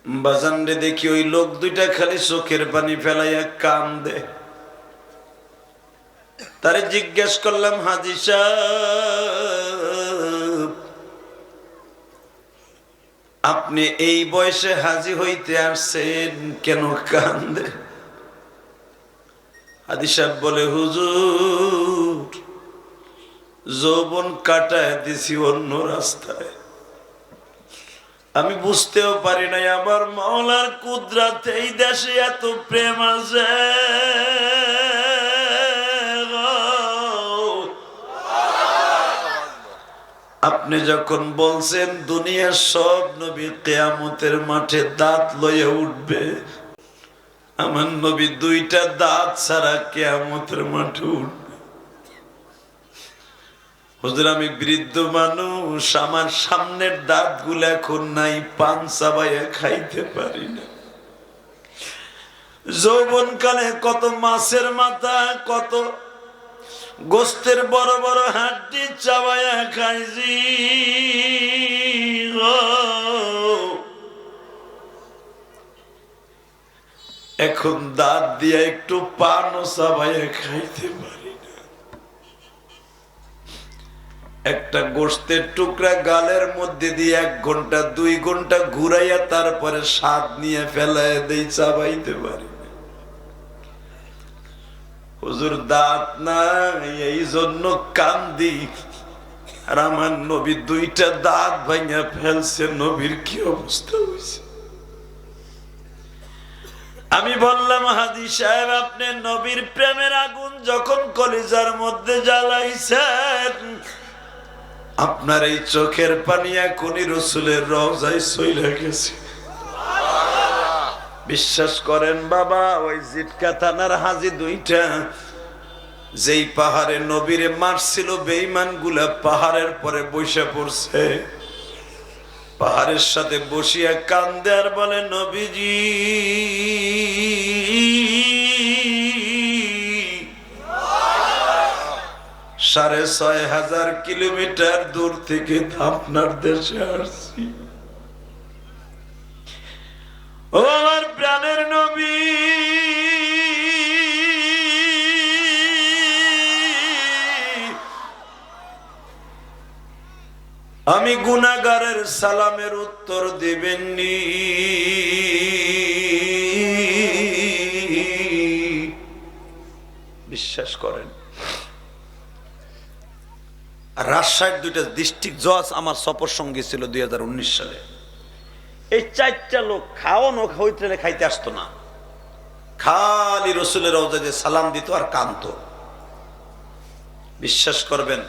বাজানরে দেখি ওই লোক দুইটা খালি চোখের পানি ফেলাইয়া কান্দে। তারে জিজ্ঞেস করলাম, হাজী সাহেব, আপনি এই বয়সে হাজী হইতে আসছেন, কেন কান্দে? হাজী সাহেব বলে, হুজুর, যৌবন কাটায় দিছি অন্য রাস্তায়। আমি বুঝতেও পারি নাই আমার মাওলার কুদরতে এই দেশে এত প্রেম আছে। আপনি যখন বলছেন দুনিয়ার সব নবী কিয়ামতের মাঠে দাঁত লইয়া উঠবে, আমার নবী দুইটা দাঁত ছাড়া কিয়ামতের মাঠে উঠবে। হুজুর, আমি বৃদ্ধ মানুষ, আমার সামনের দাঁত গুলো এখন নাই, পান চাবাইয়া খাইতে পারি না। যৌবন কালে কত মাছের মাথা, কত গোস্তের বড় বড় হাড্ডি চাবাইয়া খাইছি, এখন দাঁত দিয়া একটু পানও চাবাইয়া খাইতে পারি না। একটা গোস্তের টুকরা গালের মধ্যে দিয়ে 1 ঘন্টা 2 ঘন্টা ঘুরাইয়া তারপরে স্বাদ নিয়ে ফেলায় দেই, চাবাইতে পারি না। হুজুর, দাঁত নাই, এই জন্য কান্দি। আর আমার নবী দুইটা দাঁত ভাঙা ফেলছে, নবীর কি অবস্থা হয়েছে? আমি বললাম, হাজী সাহেব, আপনি নবীর প্রেমের আগুন যখন কলিজার মধ্যে জ্বালাইছেন, আপনার এই চোখের পানি এখনই রসুলের রওজায় চইলা গেছে। বিশ্বাস করেন বাবা, ওই জিটকা থানার হাজী দুইটা যেই পাহাড়ে নবীরে মারছিল, বেঈমান গুলা পাহাড়ের পরে বসে পড়ছে, পাহাড়ের সাথে বসিয়া কান্দে আর বলে, নবীজি, 6500 কিলোমিটার দূর থেকে আপনার দেশে আসছি। ও আমার প্রাণের নবী, আমি গুনাহগারের সালামের উত্তর দিবেননি? বিশ্বাস করেন, রাজশাহীর 2টা ডিস্ট্রিক্ট জজ আমার সফর সঙ্গী ছিল 2019 সালে। এই 4টা লোক খাওয়ানো হইতে খাইতে আসতো না, খালি রসুলের রওজায় সালাম দিত আর কাঁদতো। বিশ্বাস করবেন,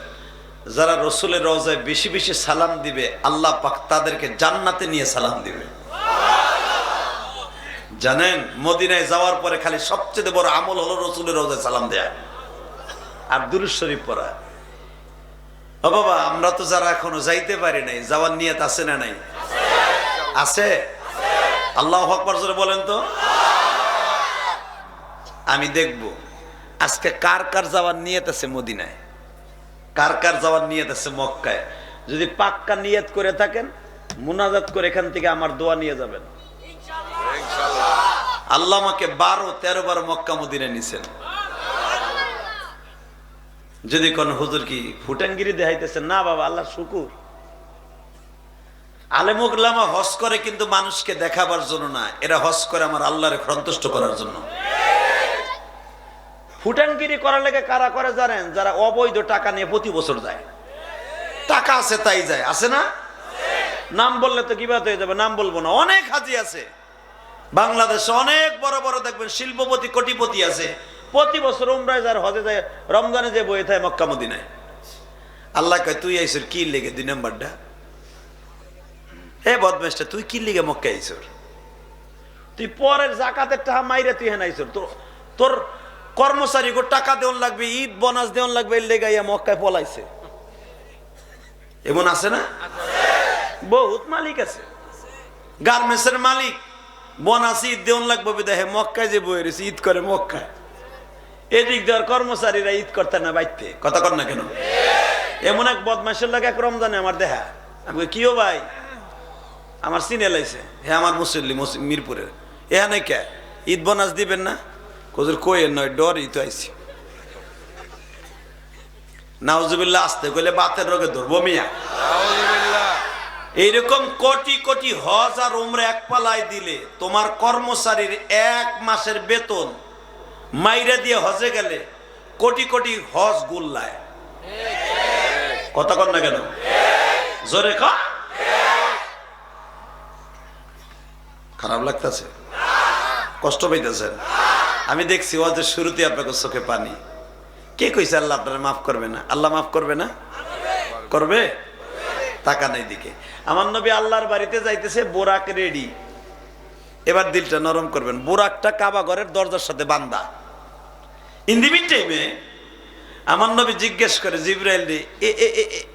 যারা রসুলের রওজায় বেশি বেশি সালাম দিবে, আল্লাহ পাক তাদেরকে জান্নাতে নিয়ে সালাম দিবে। জানেন, মদিনায় যাওয়ার পরে খালি সবচেয়ে বড় আমল হলো রসুলের রওজায় সালাম দেয়া আর দুরূদ শরীফ পড়া। ও বাবা, আমরা তো যারা এখনো যাইতে পারি নাই, যাওয়ার নিয়ত আছে না নাই? আছে। আল্লাহু আকবার জোরে বলেন তো। আমি দেখব আজকে কার কার যাওয়ার নিয়ত আছে মদিনায়, কার কার যাওয়ার নিয়ত আছে মক্কায়। যদি পাক্কা নিয়ত করে থাকেন, মুনাজাত করে এখান থেকে আমার দোয়া নিয়ে যাবেন। আল্লাহ আমাকে 12-13 বার মক্কা মদিনায় নিছেন। যদি কোন হুজুর কি ফুটাঙ্গিরি দেখাইতেছেন, না বাবা, আল্লাহ শুকুর। আলেম উলামা হজ করে কিন্তু মানুষকে দেখাবার জন্য না, এরা হজ করে আমার আল্লাহরে সন্তুষ্ট করার জন্য। ফুটাঙ্গিরি করার লেগে কারা করে জানেন? যারা অবৈধ টাকা নিয়ে প্রতি বছর যায়। টাকা আছে তাই যায়, আছে না? নাম বললে তো কিভাবে হয়ে যাবে, নাম বলবো না। অনেক হাজি আছে বাংলাদেশে, অনেক বড় বড় দেখবেন শিল্পপতি কোটিপতি আছে, প্রতি বছর উমরায় যায়, হজে যায়, রমজানে যে বয়ে থাকে মক্কা মদিনায়। আল্লাহ কয়, তুই আইসর কি লেগে 2 নাম্বারটা? হে বদমেশটা, তুই কি লেগে মক্কা আইসর? তুই পরের জাকাতের টাকা মাইরে তুই হেন আইসর। তোর কর্মচারী গো টাকা দেওয়ান লাগবে, ঈদ বোনাস দেওয়ান লাগবে, এর লেগে মক্কায় পলাইছে। এমন আছে না? বহুত মালিক আছে, গার্মেন্টসের মালিক, বোনাস ঈদ দেওয়ান লাগবে দেখে মক্কায় যে বয়ে রয়েছে, ঈদ করে মক্কায়। এদিক দেওয়ার কর্মচারীরা ঈদ করতে না বাইতে, কথা কর না কেন? এমন এক বদমাশের লাগে এক রমজানে আমার দেখা, আমি কিও ভাই, আমার চিনে লাইছে, হ্যাঁ আমার মুসল্লি মিরপুরের, এখানে কে ঈদ বোনাস দিবেন না? কোজুর কইয়ের নয়, ডরই তো আইছি। নাউজুবিল্লাহ আসতে কইলে বাতের রোগে ধরবো মিয়া। এইরকম কোটি কোটি হজ আর উমরা এক পালায় দিলে তোমার কর্মচারীর 1 মাসের বেতন মাইরা দিয়ে হজে গেলে কোটি কোটি হজ গুল্লায়। কথা কন না কেন? জোরে কা। খারাপ লাগতেছে? কষ্ট পাইতেছেন? আমি দেখছি ওদের শুরুতে আপনাকে চোখে পানি। কে কইছে আল্লাহ আপনারা মাফ করবে না? আল্লাহ মাফ করবে না? করবে? টাকা নাই দিকে। আমার নবী আল্লাহর বাড়িতে যাইতেছে, বোরাক রেডি। এবার দিলটা নরম করবেন। বোরাকটা কাবা ঘরের দরজার সাথে বান্ধা। ইন দি মিন টাইমে আমার নবী জিজ্ঞেস করে জিবরাইল রে,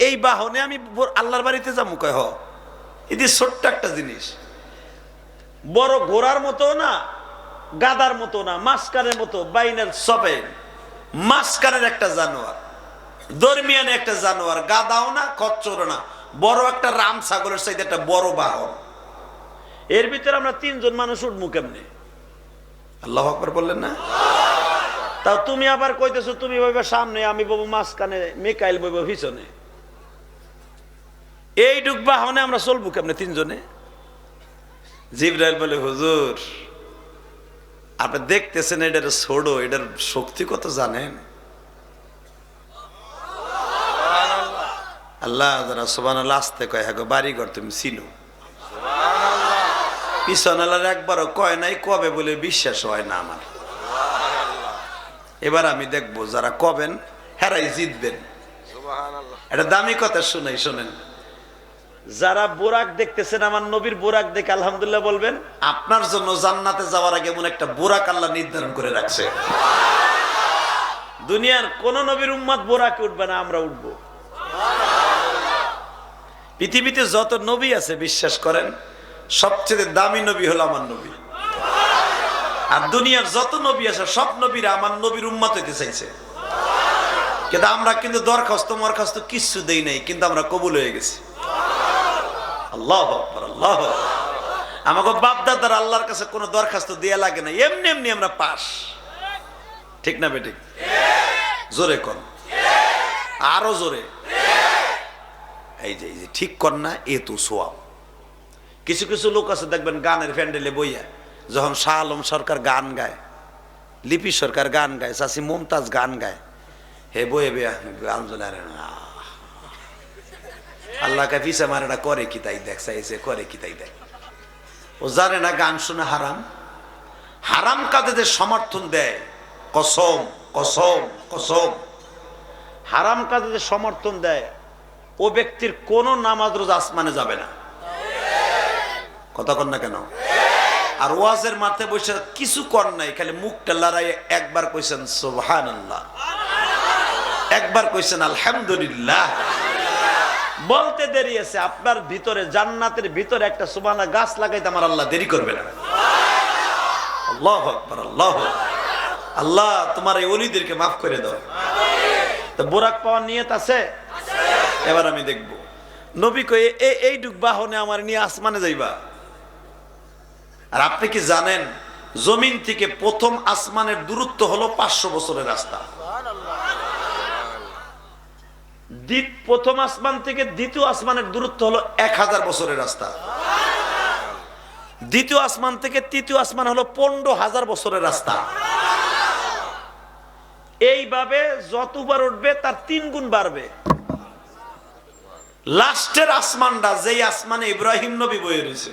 এই বাহনে আমি আল্লাহর বাড়িতে যাবো? কয় হ। এটি ছোট্ট একটা জিনিস, বড় ঘোড়ার মতো না, গাদার মতো না, মাসকারের মতো, বাইনাল সবেন, মাসকারের একটা জানোয়ার, দরমিয়ানে একটা জানোয়ার, গাদাও না খচ্চরও না, বড় একটা রাম ছাগলের চাইতে একটা বড় বাহন। এর ভিতরে আমরা 3 জন মানুষ উঠবো কেমনে? আল্লাহু আকবার বললেন না? তাও তুমি আবার কইতেছো তুমি বইবে সামনে, আমি বলবো মাঝখানে, মিকাইল বইব পিছনে। এইটুক বাহনে আমরা চলবো কেমনে 3 জনে? জিবরাইল বলে হুজুর আপনি দেখতেছেন এটার ছোট, এটার শক্তি কত জানেন? আল্লাহ যারা সুবহানাল্লাহ আসতে কয়, হ্যাঁ গো বাড়িঘর তুমি ছিল। পিছনালার একবারও কয় নাই কবে বলে বিশ্বাস হয় না আমার। এবার আমি দেখবো যারা কবেন হেরাই জিতবেন। এটা দামি কথা শুনাই, শোনেন। যারা বোরাক দেখতেছেন আমার নবীর বোরাক দেখে আলহামদুলিল্লাহ বলবেন। আপনার জন্য জান্নাতে যাওয়ার আগে এমন একটা বোরাক আল্লাহ নির্ধারণ করে রাখছে। দুনিয়ার কোন নবীর উম্মত বোরাকে উঠবে না, আমরা উঠবো। পৃথিবীতে যত নবী আছে বিশ্বাস করেন সবচেয়ে দামি নবী হলো আমার নবী। আর দুনিয়ার যত নবী আছে সব নবীরা আমার নবীর উম্মত হইতে চাইছে, কিন্তু আমরা কিন্তু দরখাস্ত মরখাস্ত কিচ্ছু দেই নাই, কিন্তু আমরা কবুল হয়ে গেছি। আল্লাহু আকবার, আল্লাহু আকবার। আমাকে বাপ দাদার আল্লাহর কাছে কোনো দরখাস্ত দেয়া লাগে না, এমনি এমনি আমরা পাস। ঠিক না বেঠিক? জোরে কর, আরো জোরে। এই যে ঠিক কর না, এ তো সোয়াব। কিছু কিছু লোক আছে দেখবেন গানের প্যান্ডেলে বইয়া, যখন শাহ আলম সরকার গান গায়, লিপি সরকার গান গায়, চাষি মুমতাজ গান গায়, হে বয়ে বেয়া গান জোনারে আল্লাহ কা পিছা মারে না, করে কি তাই দেখ, চাইছে করে কি তাই দেখ। ও জানে না গান শুনে হারাম। হারাম কাজে সমর্থন দেয়, কসম কসম কসম, হারাম কাজে সমর্থন দেয় ও ব্যক্তির কোন নামাজ রোজা আসমানে যাবে না। কথা কন না কেন? আর ওয়াজের মাঠে বসে কিছু কর নাই, খালি মুখটা লড়াই, একবার কইছেন সুবহানাল্লাহ, একবার কইছেন আলহামদুলিল্লাহ, বলতে দেরি আছে। আপনার ভিতরে জান্নাতের ভিতরে একটা সুবহানাল্লাহ গাছ লাগাইতে আমার আল্লাহ দেরি করবে না। আল্লাহু আকবার, আল্লাহু আকবার। আল্লাহ তোমার এই ওলিদেরকে মাফ করে দাও। তো বোরাক পাওয়ার নিয়ত আছে? এবার আমি দেখব নবী কই এই ডুক বাহনে আমার নিয়ে আসমানে যাইবা। আর আপনি কি জানেন জমিন থেকে প্রথম আসমানের দূরত্ব হলো 500 বছরের রাস্তা। প্রথম আসমান থেকে দ্বিতীয় আসমানের দূরত্ব হলো 1000 বছরের রাস্তা। দ্বিতীয় আসমান থেকে তৃতীয় আসমান হলো 15,000 বছরের রাস্তা। এইভাবে যতবার উঠবে তার 3 গুণ বাড়বে। লাস্টের আসমানটা যেই আসমানে ইব্রাহিম নবী বয়ে রয়েছে,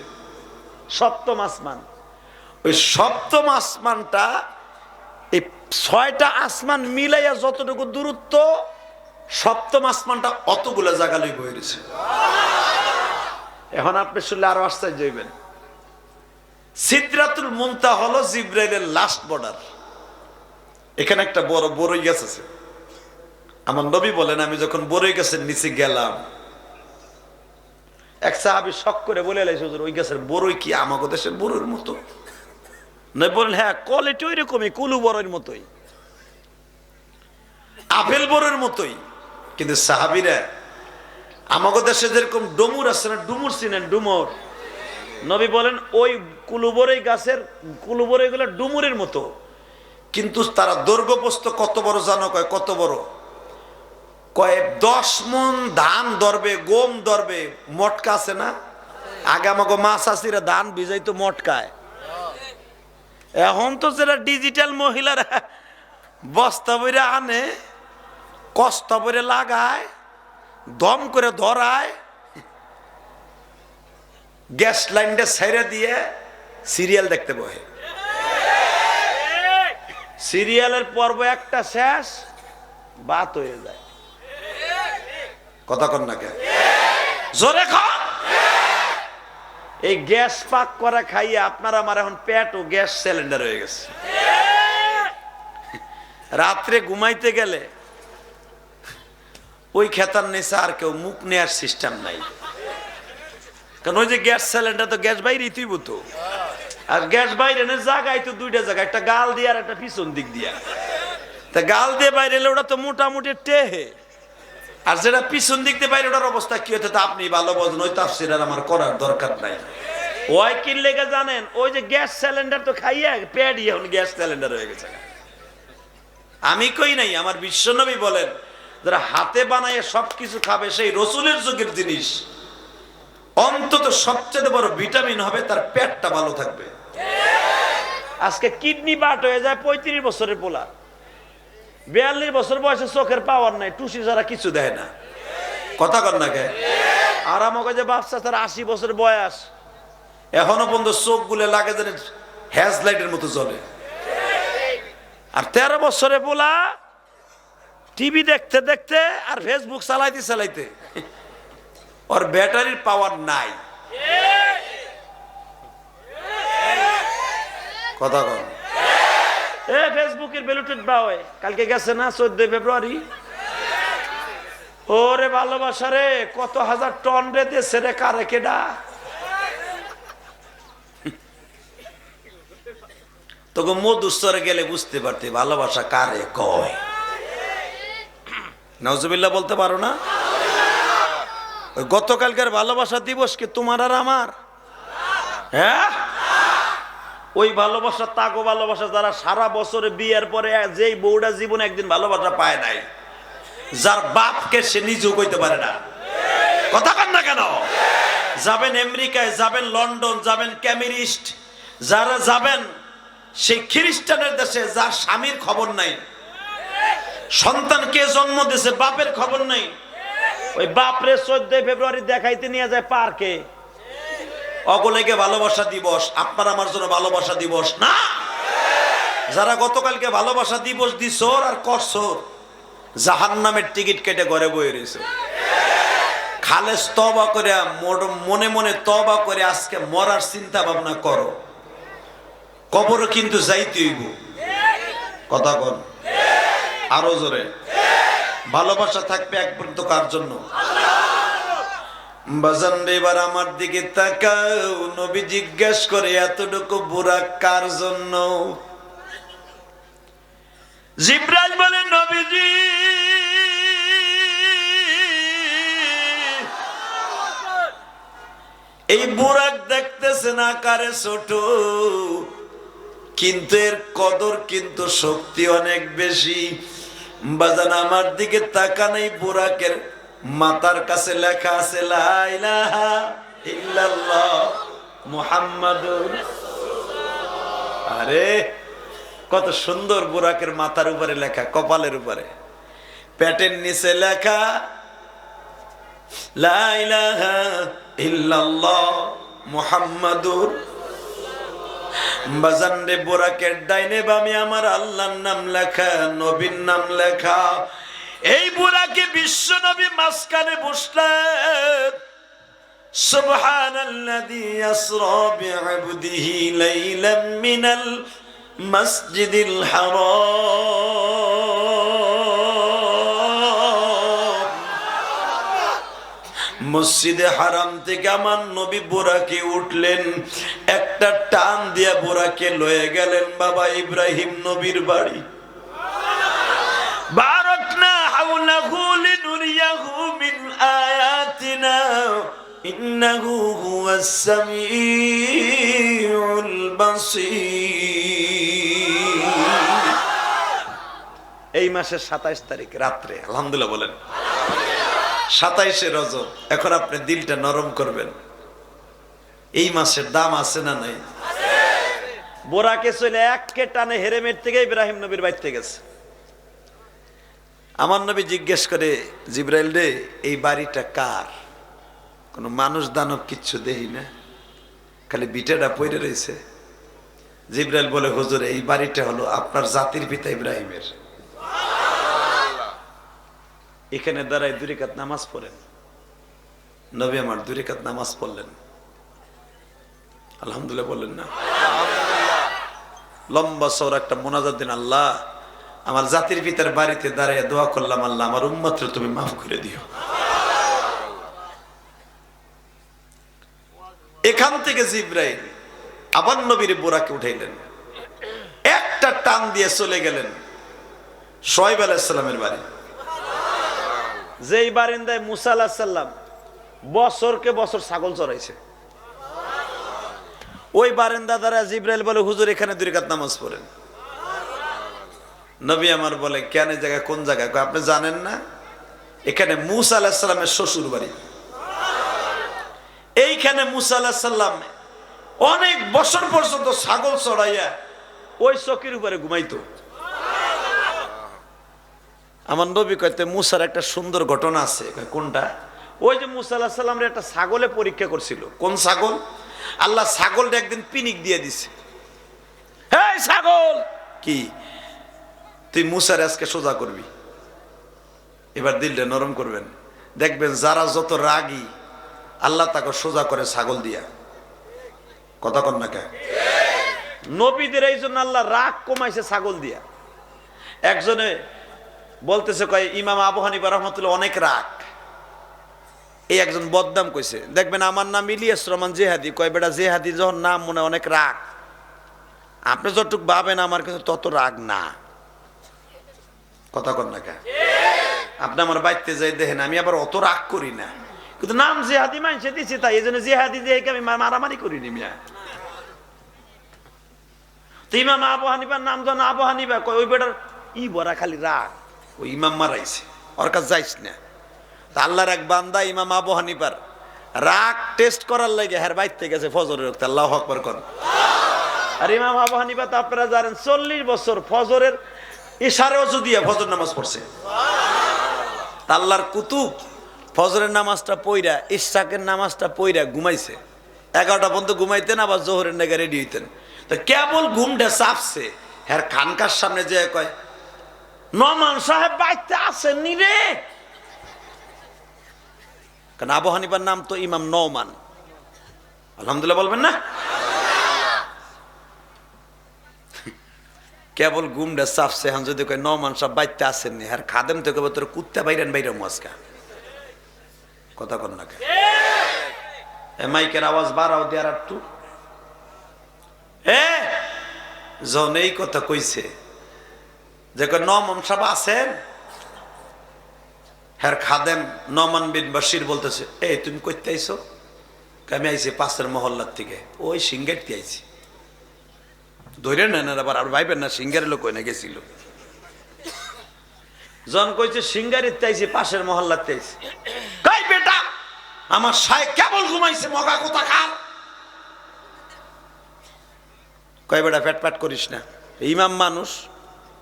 সপ্তম আসমান, ওই সপ্তম আসমানটা এই 6টা আসমান মিলাইয়া যতটুকু দূরত্ব, সপ্তম আসমানটা অতগুলো জায়গা লই বয়ে রয়েছে। এখন আপনি শুনলে আরো আশ্চর্য হইবেন। সিদরাতুল মুনতাহা হলো জিবরাইলের লাস্ট বর্ডার। এখানে একটা বড় বড়ই গাছ আছে। আমার নবী বলেন আমি যখন বড়ই গাছের নিচে গেলাম, এক সাহাবী শক করে বলে এলাইছে, হুজুর ওই গাছের বড়ই কি আমাদের দেশের বড়ইর মতো? নবী বলেন হ্যাঁ, কোয়ালিটি ওই রকমই, কুলু বড়ইর মতোই, আপেল বড়ইর মতোই। কিন্তু সাহাবীরা আমাদের দেশে যেরকম ডুমুর আছে না, ডুমুর চিনেন? ডুমুর নবী বলেন ওই কুলুবরই গাছের কুলুবরই গুলো ডুমুরের মতো, কিন্তু তারা দৈর্ঘ্য প্রস্থ কত বড় জানো? কয় কত বড়? কয় 10 মণ ধান ধরবে, গম ধরবে। মটকা আছে না? আগে আমাকে মা চাষিরা ধান ভিজাইতো মটকায়। এখন তো যেটা ডিজিটাল মহিলারা বস্তা বইরে আনে, কস্তা বইরে লাগায়, দম করে ধরায়, গ্যাস লাইনটা ছেড়ে দিয়ে সিরিয়াল দেখতে বসে। সিরিয়ালের পর্ব একটা শেষ, বাত হয়ে যায়। কথা কন না কে? জোরে খান। এই গ্যাস পাক করা খাইয়ে আপনার আমার এখন পেট ও গ্যাস সিলিন্ডার হয়ে গেছে। রাত্রে ঘুমাইতে গেলে ওই খেতার নিচে আর কেউ মুখ নেয়ার সিস্টেম নাই, কারণ ওই যে গ্যাস সিলিন্ডার তো গ্যাস বাইরেই তুই তো, আর গ্যাস বাইরে না জায়গায় তো দুইটা জায়গা, একটা গাল দিয়ে আর একটা পিছন দিক দিয়া। তা গাল দিয়ে বাইরে এলে ওটা তো মোটামুটি টেহে, আর যেটা পিছন দিক দিয়ে বাইরে ওটার অবস্থা কি হতে তা আপনি ভালো বোঝেন, ওই তাফসীর আর আমার করার দরকার নাই। ওই কি লেগে জানেন? ওই যে গ্যাস সিলিন্ডার তো খাইয়া পেট এখন গ্যাস সিলিন্ডার হয়ে গেছে। আমি কই নাই, আমার বিশ্বনবী বলেন যারা হাতে বানায় সবকিছু খাবে সেই রসুলের যুগের জিনিস অন্তত সবচেয়ে বড় ভিটামিন হবে, তার পেটটা ভালো থাকবে। আজকে কিডনি বাট হয়ে যায় 35 বছরের পোলা, 42 বছর বয়সে চোখের পাওয়ার নাই, টুসি ছাড়া কিছু দেয় না। কথা কর না কে? আর আমাকে যে বাচ্চা তার 80 বছর বয়স, এখনো পর্যন্ত চোখ গুলো লাগে যেন হ্যাজ লাইটের মতো জ্বলে। আর 13 বছরে পোলা টিভি দেখতে দেখতে আর ফেসবুক চালাইতে চালাইতে ওর ব্যাটারির পাওয়ার নাই। কথা কর। ফেসবুকের ব্লুটুথ বাওয়ে কালকে গেছে না 14 ফেব্রুয়ারি। ওরে ভালোবাসা রে, কত হাজার টন রে দেশে রে, কারে কেডা তোকে মধুস্তরে গেলে বুঝতে পারতে ভালোবাসা কারে কয়। নাউজুবিল্লাহ বলতে পারো না? গতকালকার ভালোবাসা দিবস কি তোমার আর আমার? হ্যাঁ, ওই ভালোবাসা তাগো ভালোবাসা যারা সারা বছরে বিয়ের পরে যেই বউটা জীবনে একদিন ভালোবাসা পায় নাই, যার বাপকে সে নিজেও কইতে পারে না। কথা কন না কেন? যাবেন আমেরিকায়, যাবেন লন্ডন, যাবেন ক্যামেরিস্ট, যারা যাবেন সেই খ্রিস্টানের দেশে, যার স্বামীর খবর নাই, সন্তান কে জন্ম দিয়েছে বাপের খবর নাই, ওই বাপরে 14 ফেব্রুয়ারি দেখাইতে নিয়ে যায় পার্কে। অগলেকে ভালোবাসা দিবস, আপনার আমার জন্য ভালোবাসা দিবস না। যারা গতকালকে ভালোবাসা দিবস দিছর আর করছর, জাহান্নামের টিকিট কেটে ঘরে বয়ে রয়েছে। খালেস তওবা করে, মনে মনে তওবা করে আজকে মরার চিন্তা ভাবনা করো। কবর কিন্তু যাইতে হইব। কথা কন আরো জোরে। ভালোবাসা থাকবে এক পর্যন্ত কার জন্য? বাজান এবার আমার দিকে তাকাও। নবী জিজ্ঞেস করে এতটুকু বুরাক কার জন্য? জিবরাইল বলে নবীজি এই বুরাক দেখতেছেন আকারে ছোট, কিন্তু এর কদর কিন্তু শক্তি অনেক বেশি। বাজান আমার দিকে তাকান, এই বুরাকের মাথার কাছে লেখা আছে লা ইলাহা ইল্লাল্লাহ মুহাম্মাদুর। আরে কত সুন্দর! বুরাকের মাথার উপরে লেখা, কপালের উপরে, পেটের নিচে লেখা লা ইলাহা ইল্লাল্লাহ মুহাম্মাদুর। বাজান রে, বুরাকের ডাইনে বামে আমার আল্লাহর নাম লেখা, নবীর নাম লেখা। এই বুরাকে বিশ্ব নবী মাঝখানে বসলেন। সুবহানাল্লাযী আসরা বিআবদিহি লাইলাম মিনাল মাসজিদিল হারাম। মসজিদে হারাম থেকে আমার নবী বুরাকে উঠলেন, একটা টান দিয়া বুরাকে লয়ে গেলেন বাবা ইব্রাহিম নবীর বাড়ি। বারাকনা হাওলাহু লিনুরিয়াহু মিন আয়াতিনা ইন্নাহু হুয়াস সামিউল বাসীর। এই মাসের 27 তারিখ রাত্রে, আলহামদুলিল্লাহ বলেন, 27শে রজব। এখন আপনি দিলটা নরম করবেন। এই মাসের দাম আছে না নাই? বোরাকে চলে একে টানে হেরেমের থেকে ইব্রাহিম নবীর বাড়িতে গেছে। আমার নবী জিজ্ঞেস করে, জিব্রাইল রে, এই বাড়িটা কার? কোনো মানুষ দানব কিচ্ছু দেখি না, খালি বিটাটা পড়ে রয়েছে। জিব্রাইল বলে, হুজুর, এই বাড়িটা হলো আপনার জাতির পিতা ইব্রাহিমের। এখানে দাঁড়ায় 2 রাকাত নামাজ পড়েন। নবী আমার 2 রাকাত নামাজ পড়লেন। আলহামদুলিল্লাহ বললেন না? লম্বা সওরা একটা মোনাজাত দিন, আল্লাহ আমার জাতির পিতার বাড়িতে দাঁড়িয়ে দোয়া করলাম, আল্লাহ আমার উম্মতরে তুমি মাফ করে দিও। এখান থেকে জিব্রাইল আবার নবীর বোরাকে উঠাইলেন, একটা টান দিয়ে চলে গেলেন শুআয়ব আলাইহিস সালামের বাড়ি। যেই বারিন্দায় মুসা আলাইহিস সালাম বছরকে বছর ছাগল চড়াইছে, ওই বারিন্দা দ্বারা জিব্রাইল বলে, হুজুর এখানে 2 রাকাত নামাজ পড়েন। নবী আমার বলে, কেন জায়গা, কোন জায়গা? আপনি জানেন না, এখানে মুসা আলাইহিস সালামের শ্বশুর বাড়ি। এইখানে মুসা আলাইহিস সালাম অনেক বছর পর্যন্ত ছাগল চড়াইয়া ওই চকির উপরে ঘুমাইতো। আমার নবী কইতে, মুসার একটা সুন্দর ঘটনা আছে। কোনটা? ওই যে মুসা আলাইহিস সালামের একটা ছাগলে পরীক্ষা করছিল। কোন ছাগল? আল্লাহ ছাগলটা একদিন পিনিক দিয়ে দিছে। এই ছাগল, কি তুই মুসার আজকে সোজা করবি? এবার দিলটা নরম করবেন, দেখবেন যারা যত রাগী আল্লাহ তাকে সোজা করে ছাগল দিয়া। কথা কন না কেন? নবীদের এই জন্য আল্লাহ রাগ কমাইছে ছাগল দিয়া। একজনে বলতেছে, কয় ইমাম আবু হানিফা রাহমাতুল্লাহ অনেক রাগ। এই একজন বদনাম কইছে, দেখবেন আমার নাম ইলিয়াস রহমান জেহাদি। কয় বেটা, জেহাদি যখন নাম মনে অনেক রাগ, আপনি যতটুক ভাবেন আমার কিন্তু তত রাগ না। কথা কন না কেন? আপনি আমার বাড়িতে যাই দেখেন, আমি আবার অত রাগ করি না, কিন্তু নাম জেহাদি মানছে দিচ্ছি, তাই এই জন্য জেহাদি দিয়ে আমি মারামারি করিনি মিয়া। তো ইমাম আবু হানিফার নাম যখন আবু হানিফা, কয় ওই বেটার ই বড়া খালি রাগ, ওই ইমাম মারাইছে, ওর কাছে যাইস না। আল্লাহর এক বান্দা ইমাম আবু হানিফার রাগ টেস্ট করার লাগে হের বাইতে গেছে ফজরের ওয়াক্তে। আল্লাহু আকবার কর। আর ইমাম আবু হানিফা তো আপনারা জানেন 40 বছর ফজরের ইশারে ওযু দিয়ে ফজর নামাজ পড়ছে। আল্লাহর কুতুব ফজরের নামাজটা পইরা, ইশরাকের নামাজটা পইরা ঘুমাইছে। 11টা পর্যন্ত ঘুমাইতেন, আবার জোহরের নাগে রেডি হইতেন। তো কেবল ঘুমটা চাপছে, হের খানকার সামনে যে কয়, নোমান সাহেব বাইতে আসেননি রে। কারণ আবু হানিফার নাম তো ইমাম নোমান। আলহামদুলিল্লাহ বলবেন না? কেবল ঘুমটা চাপছে, এখন যদি কয় নোমান সাহেব বাইতে আসেননি, আর খাদেম থেকে তোর কুত্তা বাইরেন বাইরে মস্কা। কথা কন না কেন? মাইকের আওয়াজ বাড়াও দেয়ার একটু। যখন এই কথা কইছে যে নোমান সাহেব আছেন, হ্যাঁ খাদেম নোমান বিন বাশির বলতেছে, এই তুমি কইতে আইছো? আমি আইছি পাশের মহল্লার থেকে, ওই সিঙ্গারটি আইছি। ধরে নেন আবার, আর ভাইবেন না সিঙ্গারের লোক না গেছিল। জন কইছে সিঙ্গারিতে আইছি, পাশের মহল্লাতে আইছি। কই বেটা, আমার শায়েখ কেবল ঘুমাইছে, মগা কোথা খা। কয় বেটা ফ্যাট ফ্যাট করিস না, ইমাম মানুষ,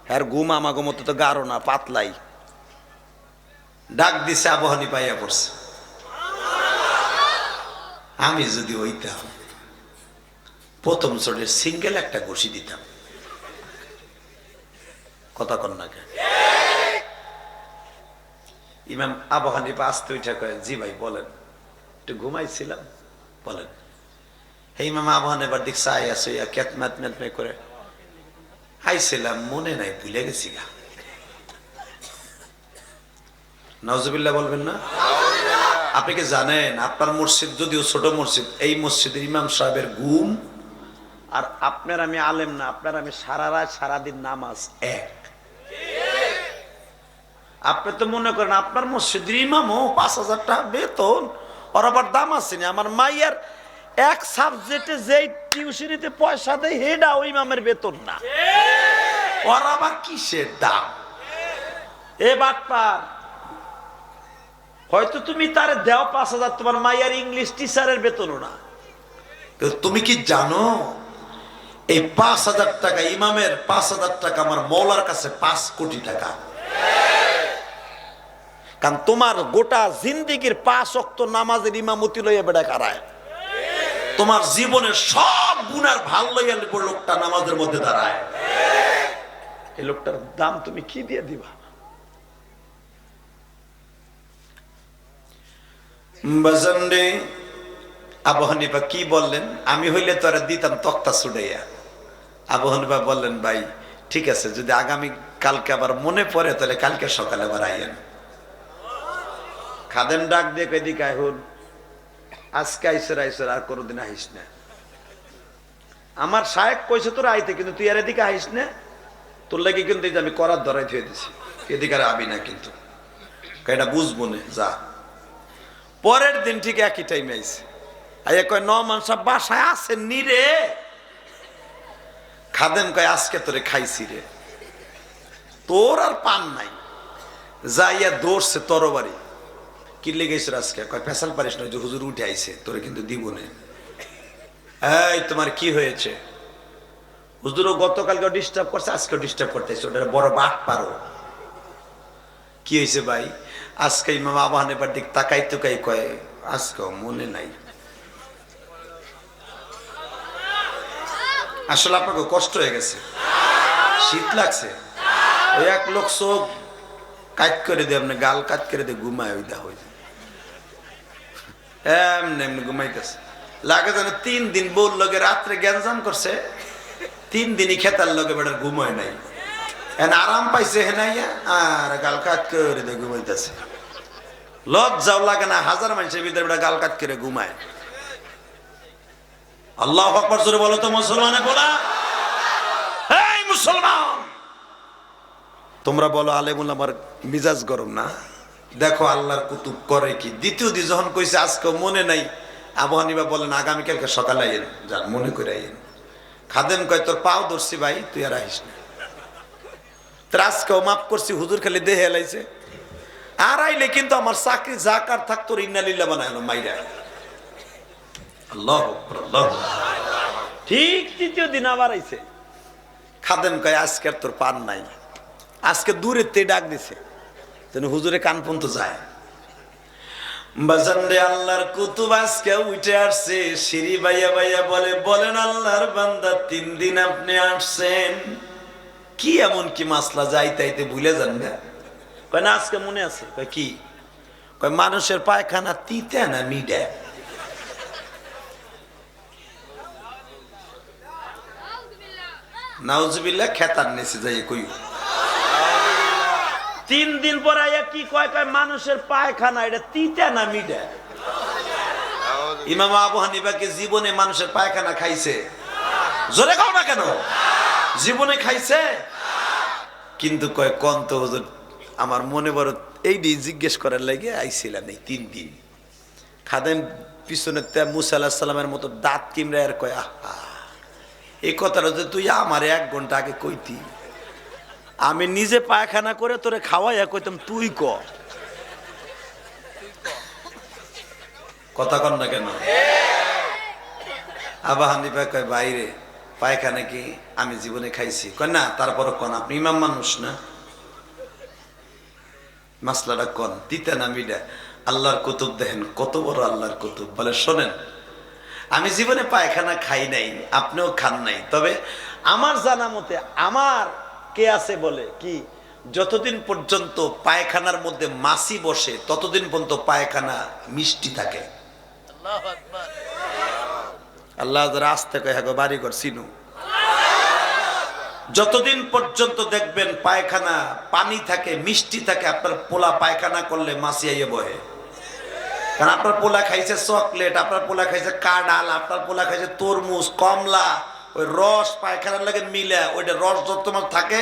হ্যাঁ ঘুম আমাগো মতো তো গাঢ় না, পাতলাই। ডাক দিছে, আবু হানিফা আইয়া পড়ছে। আমি যদি হইতাম প্রথম চোটের সিঙ্গেল একটা ঘুষি দিতাম। কথা কন না কেন? ইমাম আবু হানিফা আস্তে উঠে কয়, জি ভাই বলেন। একটু ঘুমাইছিলাম, বলেন। এই ইমাম আবু হানিফার দিক চাই আছে, কেতমাত মেতমে করে, আইছিলাম মনে নাই, ভুলে গেছি গা। নাউজুবিল্লাহ বলবেন না? আপনি কি জানেন আপনার মসজিদ যদিও ছোট মসজিদ, এই মসজিদের ইমাম সাহেবের ঘুম আর আপনার আমি আলেম না, আপনার আমি সারা রাত সারাদিন নামাজ এক। আপনি তো মনে করেন আপনার মসজিদের ইমামও 5,000 টাকা বেতন, ওর আবার দাম আছে না। আমার মাইয়ার এক সাবজেক্টে যেই টিউশনিতে পয়সা দেয় হেডা ওই ইমামের বেতন না, ওর আবার কিসের দাম? এ বাটপার, হয়তো তুমি তার দেও 5,000, তোমার মাইয়ার ইংলিশ টিচারের বেতনও না। তুমি কি জানো এই 5,000 টাকা ইমামের, 5,000 টাকা আমার মৌলার কাছে 5 কোটি টাকা। কারণ তোমার গোটা জিন্দিগির 5 ওয়াক্ত নামাজের ইমামতি লইয়া বেড়া কারায়, তোমার জীবনের সব গুনার ভাল লইয়া লোকটা নামাজের মধ্যে দাঁড়ায়। এই লোকটার দাম তুমি কি দিয়ে দিবা? বাজানরে আবু হানিফা কি বললেন? আমি হইলে তোরা দিতাম তক্তা ছুড়াইয়া। আবু হানিফা বললেন, ভাই ঠিক আছে, যদি আগামী কালকে আবার মনে পড়ে তাহলে কালকে সকালে আবার আইয়েন। খাদেম ডাক দিয়ে কদিকে আইহুন, আজকে আইসের আর কোনোদিন আহিস না। আমার শায়েক কইছে তোর আইতে, কিন্তু তুই আর এদিকে আহিস না, তোর লাগে কিন্তু আমি করার ধরাই ধুয়ে দিছি, এদিকে আর আবি না কিন্তু, এটা বুঝবো না যা। পরের দিন ঠিক একই টাইমে আইছে, আইয়া কয় নমান সাহেব বাসায় আছেন নি রে? খাদেম কয় আজকে তোরে খাইছি রে, তোর আর পান নাই। যাইয়া দৌড়ছে তরবারি, কি লেগেছে আজকে? কয় পেশাল পারিস না, যে হুজুর উঠে আইছে, তোরে কিন্তু দিব না। এই তোমার কি হয়েছে? হুজুরও গতকালকে ডিস্টার্ব করছে, আজকেও ডিস্টার্ব করতেছে, ওটা বড় বাট পারো। কি হয়েছে ভাই? আজকে ইমাম আবু হানিফার দিক তাকাই তুকাই কয় আজকেও মনে নাই। আসলে আপনাকে কষ্ট হয়ে গেছে, শীত লাগছে, ওই এক লোক চোখ কাট করে দিয়ে আপনি গাল কাট করে দিয়ে ঘুমায়, ওই দা হয়ে যায় এমনি এমনি ঘুমাইতেছে। লাগে যেন 3 দিন বউর লগে রাত্রে গ্যাঞ্জাম করছে, 3 দিনই খেতার লগে বেটার ঘুম হয় নাই, আরাম পাইছে হেনাইয়া আর গাল কাট করে দিয়ে ঘুমাইতেছে। লজ্জাও লাগে না? হাজার মানুষের ভিতরে বেটা গাল কাট করে ঘুমায়। আল্লাহু আকবার জোরে বলো তো মুসলমানে বলা। এই মুসলমান, তোমরা বলো আলেমুল আমার মিজাজ গরম না? দেখো আল্লাহর কুতুব করে কি। দ্বিতীয় দিন যখন কইছে আজকে মনে নাই, আবু হানিফা বলেন আগামীকালকে সকালে আইয়েন, যান মনে করে আইয়েন। খাদেম কয় তোর পাও ধরছি ভাই, তুই আর আহিস না। তোর আজকেও মাফ করছি, হুজুর খালি দেহে এলাইছে, আর আইলে কিন্তু আমার চাকরি জাকার থাকতো ইন্নালিল্লাহ বানাইলো মাইরা। আল্লাহু আকবার, আল্লাহু আকবার। ঠিক তৃতীয় দিন আবার আইছে। খাদেম কয় আজকে আর তোর পান নাই। আজকে দূরের তে ডাক দিছে যেন হুজুরে কান পর্যন্ত যায়। বাজানরে আল্লাহর কুতুব আজকে উঠে আসছে, সিঁড়ি বাইয়া বাইয়া বলে, বলেন আল্লাহর বান্দা 3 দিন আপনি আসছেন, কি এমন কি মাসলা যাইতে ভুলে যান না? কয় না আজকে মনে আছে। কয় কি? কয় মানুষের পায়খানা তিতে না মিডা? নাউজুবিল্লাহ, খেতার নেছে যাই কই। 3 দিন পর আইয়া কি কয়? কয় মানুষের পায়খানা এটা তিতে না মিডা? ইমাম আবু হানিফা কি জীবনে মানুষের পায়খানা খাইছে? জোরে খাও না কেন? জীবনে খাইছে? কিন্তু কয় কোন তো হুজুর, আমার মনে বড় এইটি জিজ্ঞেস করার লাগে আইছিলাম এই 3 দিন। খাদেম পিছনে মুসা আলাইহিস সালামের মতো দাঁত কিমরা আর কয় আহা, এই কথাটা যে তুই আমার 1 ঘন্টা আগে কইতি, আমি নিজে পায়খানা করে তোরে খাওয়াইয়া কইতাম তুই ক। কথা কন না কেন? আবু হানিফা কয় বাইরে পায়খানা কি আমি জীবনে খাইছি? কয় না, তারপর কোন, আপনি ইমাম মানুষ না, মাসলাটা কোন, দিতে না মিডা? আল্লাহর কুতুব দেখেন কত বড় আল্লাহর কুতুব। বলে শোনেন, আমি জীবনে পায়খানা খাই নাই, আপনিও খান নাই, তবে আমার জানা মতে আমার কে আছে বলে কি, যতদিন পর্যন্ত পায়খানার মধ্যে মাছি বসে ততদিন পর্যন্ত পায়খানা মিষ্টি থাকে। আল্লাহ আস্তে কয় হ্যাঁ বাড়ি ঘর চিনু। যতদিন পর্যন্ত দেখবেন পায়খানা পানি থাকে, মিষ্টি থাকে, আপনার পোলা পায়খানা করলে মাছি আইয়ে বহে। কারণ আপনার পোলা খাইছে চকলেট, আপনার পোলা খাইছে কাঁঠাল, আপনার পোলা খাইছে তরমুজ, কমলা, ওই রস পায়খানার লাগে মিলে, ওইটা রস যত থাকে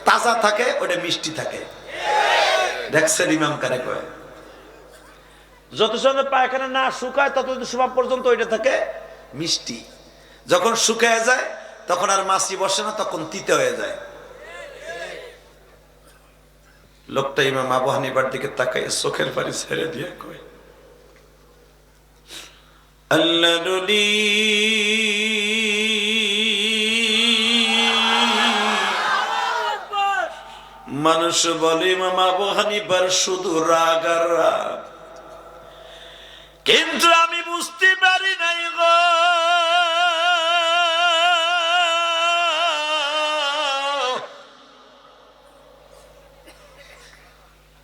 তাজা থাকে, ওইটা মিষ্টি থাকে। দেখছেন ইমাম কারে কয়? যত সময় পায়খানা না শুকায় ততদিন সময় পর্যন্ত ওইটা থাকে মিষ্টি, যখন শুকায় যায় তখন আর মাছি বসে না, তখন তিতে হয়ে যায়। লোকটা ইমাম আবু হানিফার দিকে তাকায় চোখের পানি ছেড়ে দিয়ে কয়, আল্লাহ নবী মানুষ বলে ইমাম আবু হানিফার শুধু রাগ আর রাগ, কিন্তু আমি বুঝতে পারি নাই গো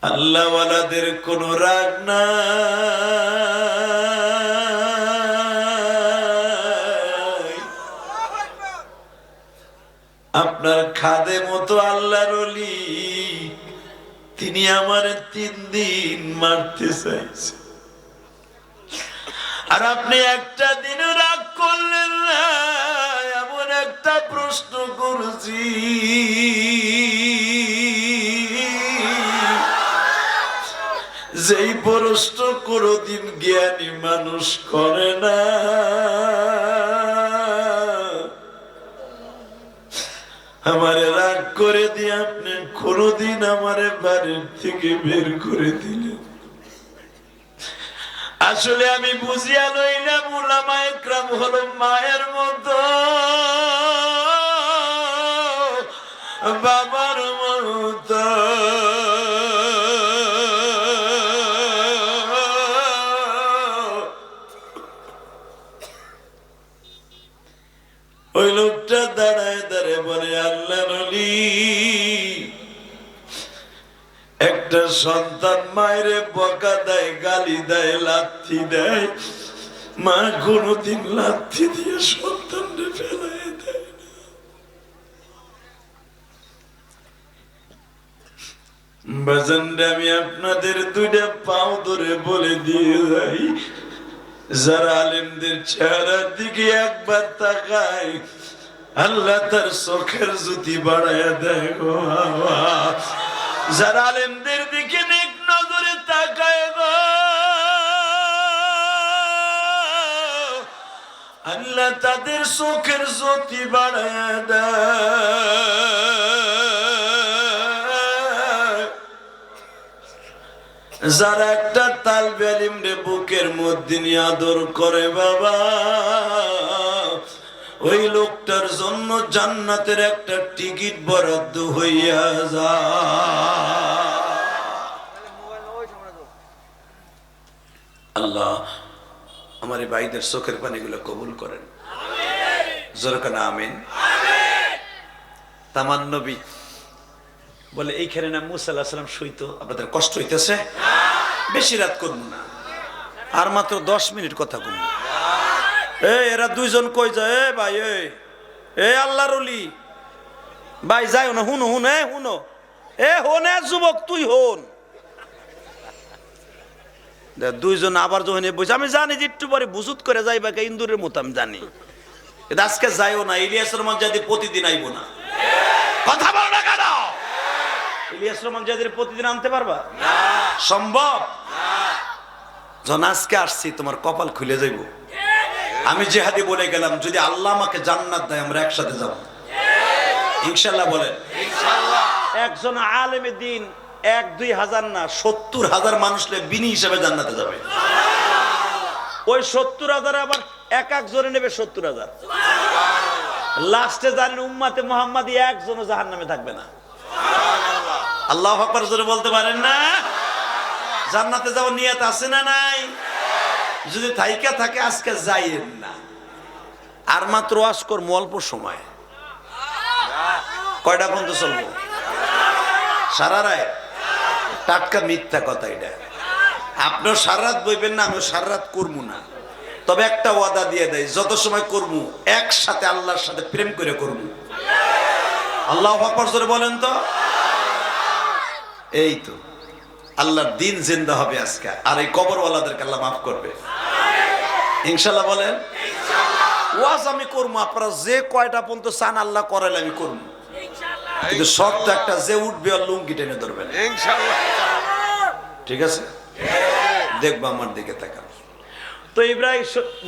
আল্লাহওয়ালাদের কোন রাগ না, আপনার খাদে মতো আল্লাহর ওলি তিনি আমার 3 দিন মারতে চাইছে, আর আপনি একটা দিন রাগ করলেন না। এমন একটা প্রশ্ন করছি যেই প্রশ্ন কোনদিন জ্ঞানী মানুষ করে না। আমারে রাগ করে দিয়ে আপনি কোনদিন আমারে বাড়ির থেকে বের করে দিলেন। আসলে আমি বুঝিয়া লইলাম উলামা ইকরাম হলো মায়ের মতো, বাবার মতো। ওই লোকটা দাঁড়ায় দাঁড়ায় বলে, আল্লাহর ওলি একটা সন্তান মায়ের বকা দেয়, গালি দেয়, লাথি দেয়, মা কোনদিন লাথি দিয়ে সন্তানকে ফেলাই দেয় না। বাজানরে আমি আপনাদের 2টা পাও ধরে বলে দিয়ে যাই, যারা আলেমদের চেহারার দিকে একবার তাকায় আল্লাহ তার চোখের জ্যোতি বাড়াইয়া দেয় গো। যারা আলেমদের দিকে নেক নজরে তাকায় গো আল্লাহ তাদের চোখের জ্যোতি বাড়াইয়া দেয়। যারা একটা তালবে আলিমরে বুকের মধ্যে নিয়ে আদর করে বাবা, ওই লোকটার জন্য জান্নাতের একটা টিকিট বরাদ্দ হইয়া যায়। আল্লাহ আমার এই ভাইদের চোখের পানিগুলো কবুল করেন, জোরে না আমিন। তামান নবী বলে এইখানে না মুসা আলাইহিস সালাম শুইতো, আপনাদের কষ্ট হইতেছে, বেশি রাত করবো না, আর মাত্র 10 মিনিট কথা কমবো। এরা 2 জন কই যায়, এ ভাই এ আল্লাহর ওলি ভাই যাইও না, হুনো হুন, হুনো হোনে যুবক তুই হন। 2 জন আবার যখন বসে, আমি জানি যে একটু পরে বুঝুত করে যাইবা কে ইন্দুরের মতো, আমি জানি, কিন্তু আজকে যাইও না। ইলিয়াস রহমান জাদি প্রতিদিন আইব না, কথা বল না কেন? ইলিয়াস রহমান জাদির প্রতিদিন আনতে পারবা? সম্ভব? যখন আজকে আসছি তোমার কপাল খুলে যাইব। আমি জিহাদি বলে গেলাম, যদি আল্লাহ আমাকে জান্নাত দেয় আমরা একসাথে যাব ইনশাআল্লাহ। বলেন ইনশাআল্লাহ। একজন আলেমে দিন 1-2 হাজার না 70,000 মানুষ বিনি হিসাবে জান্নাতে যাবে। ওই 70,000 আবার এক জনে নেবে 70,000। লাস্টে জানেন উম্মাতে মুহাম্মাদি একজনও জাহান্নামে থাকবে না। আল্লাহু আকবার জোরে বলতে পারেন না? জান্নাতে যাওয়ার নিয়ত আছে না নাই? যদি থাইকা থাকে আজকে যাইয়েন না, আর মাত্র ওয়াজ করবো অল্প সময়। কয়টা পর্যন্ত চলবো? সারা রাত? টাটকা মিথ্যা কথা এটা। আপনিও সারা রাত বইবেন না, আমিও সারা রাত করবো না, তবে একটা ওয়াদা দিয়ে দেয়, যত সময় করবো একসাথে আল্লাহর সাথে প্রেম করে করবো। আল্লাহু আকবার জোরে বলেন তো। এই তো আল্লাহর দিন জিন্দা হবে আজকে, আর এই কবরওয়ালাদেরকে আল্লাহ মাফ করবে ইনশাআল্লাহ। বলেন ওয়াজ আমি করবো, আপনারা যে কয়টা পর্যন্ত চান আল্লাহ করাইলে আমি করবো, কিন্তু শর্ত একটা, যে উঠবে আর লুঙ্গি টেনে ধরবেন ইনশাআল্লাহ। ঠিক আছে? দেখবো আমার দিকে তাকান। তো ইব্রাহিম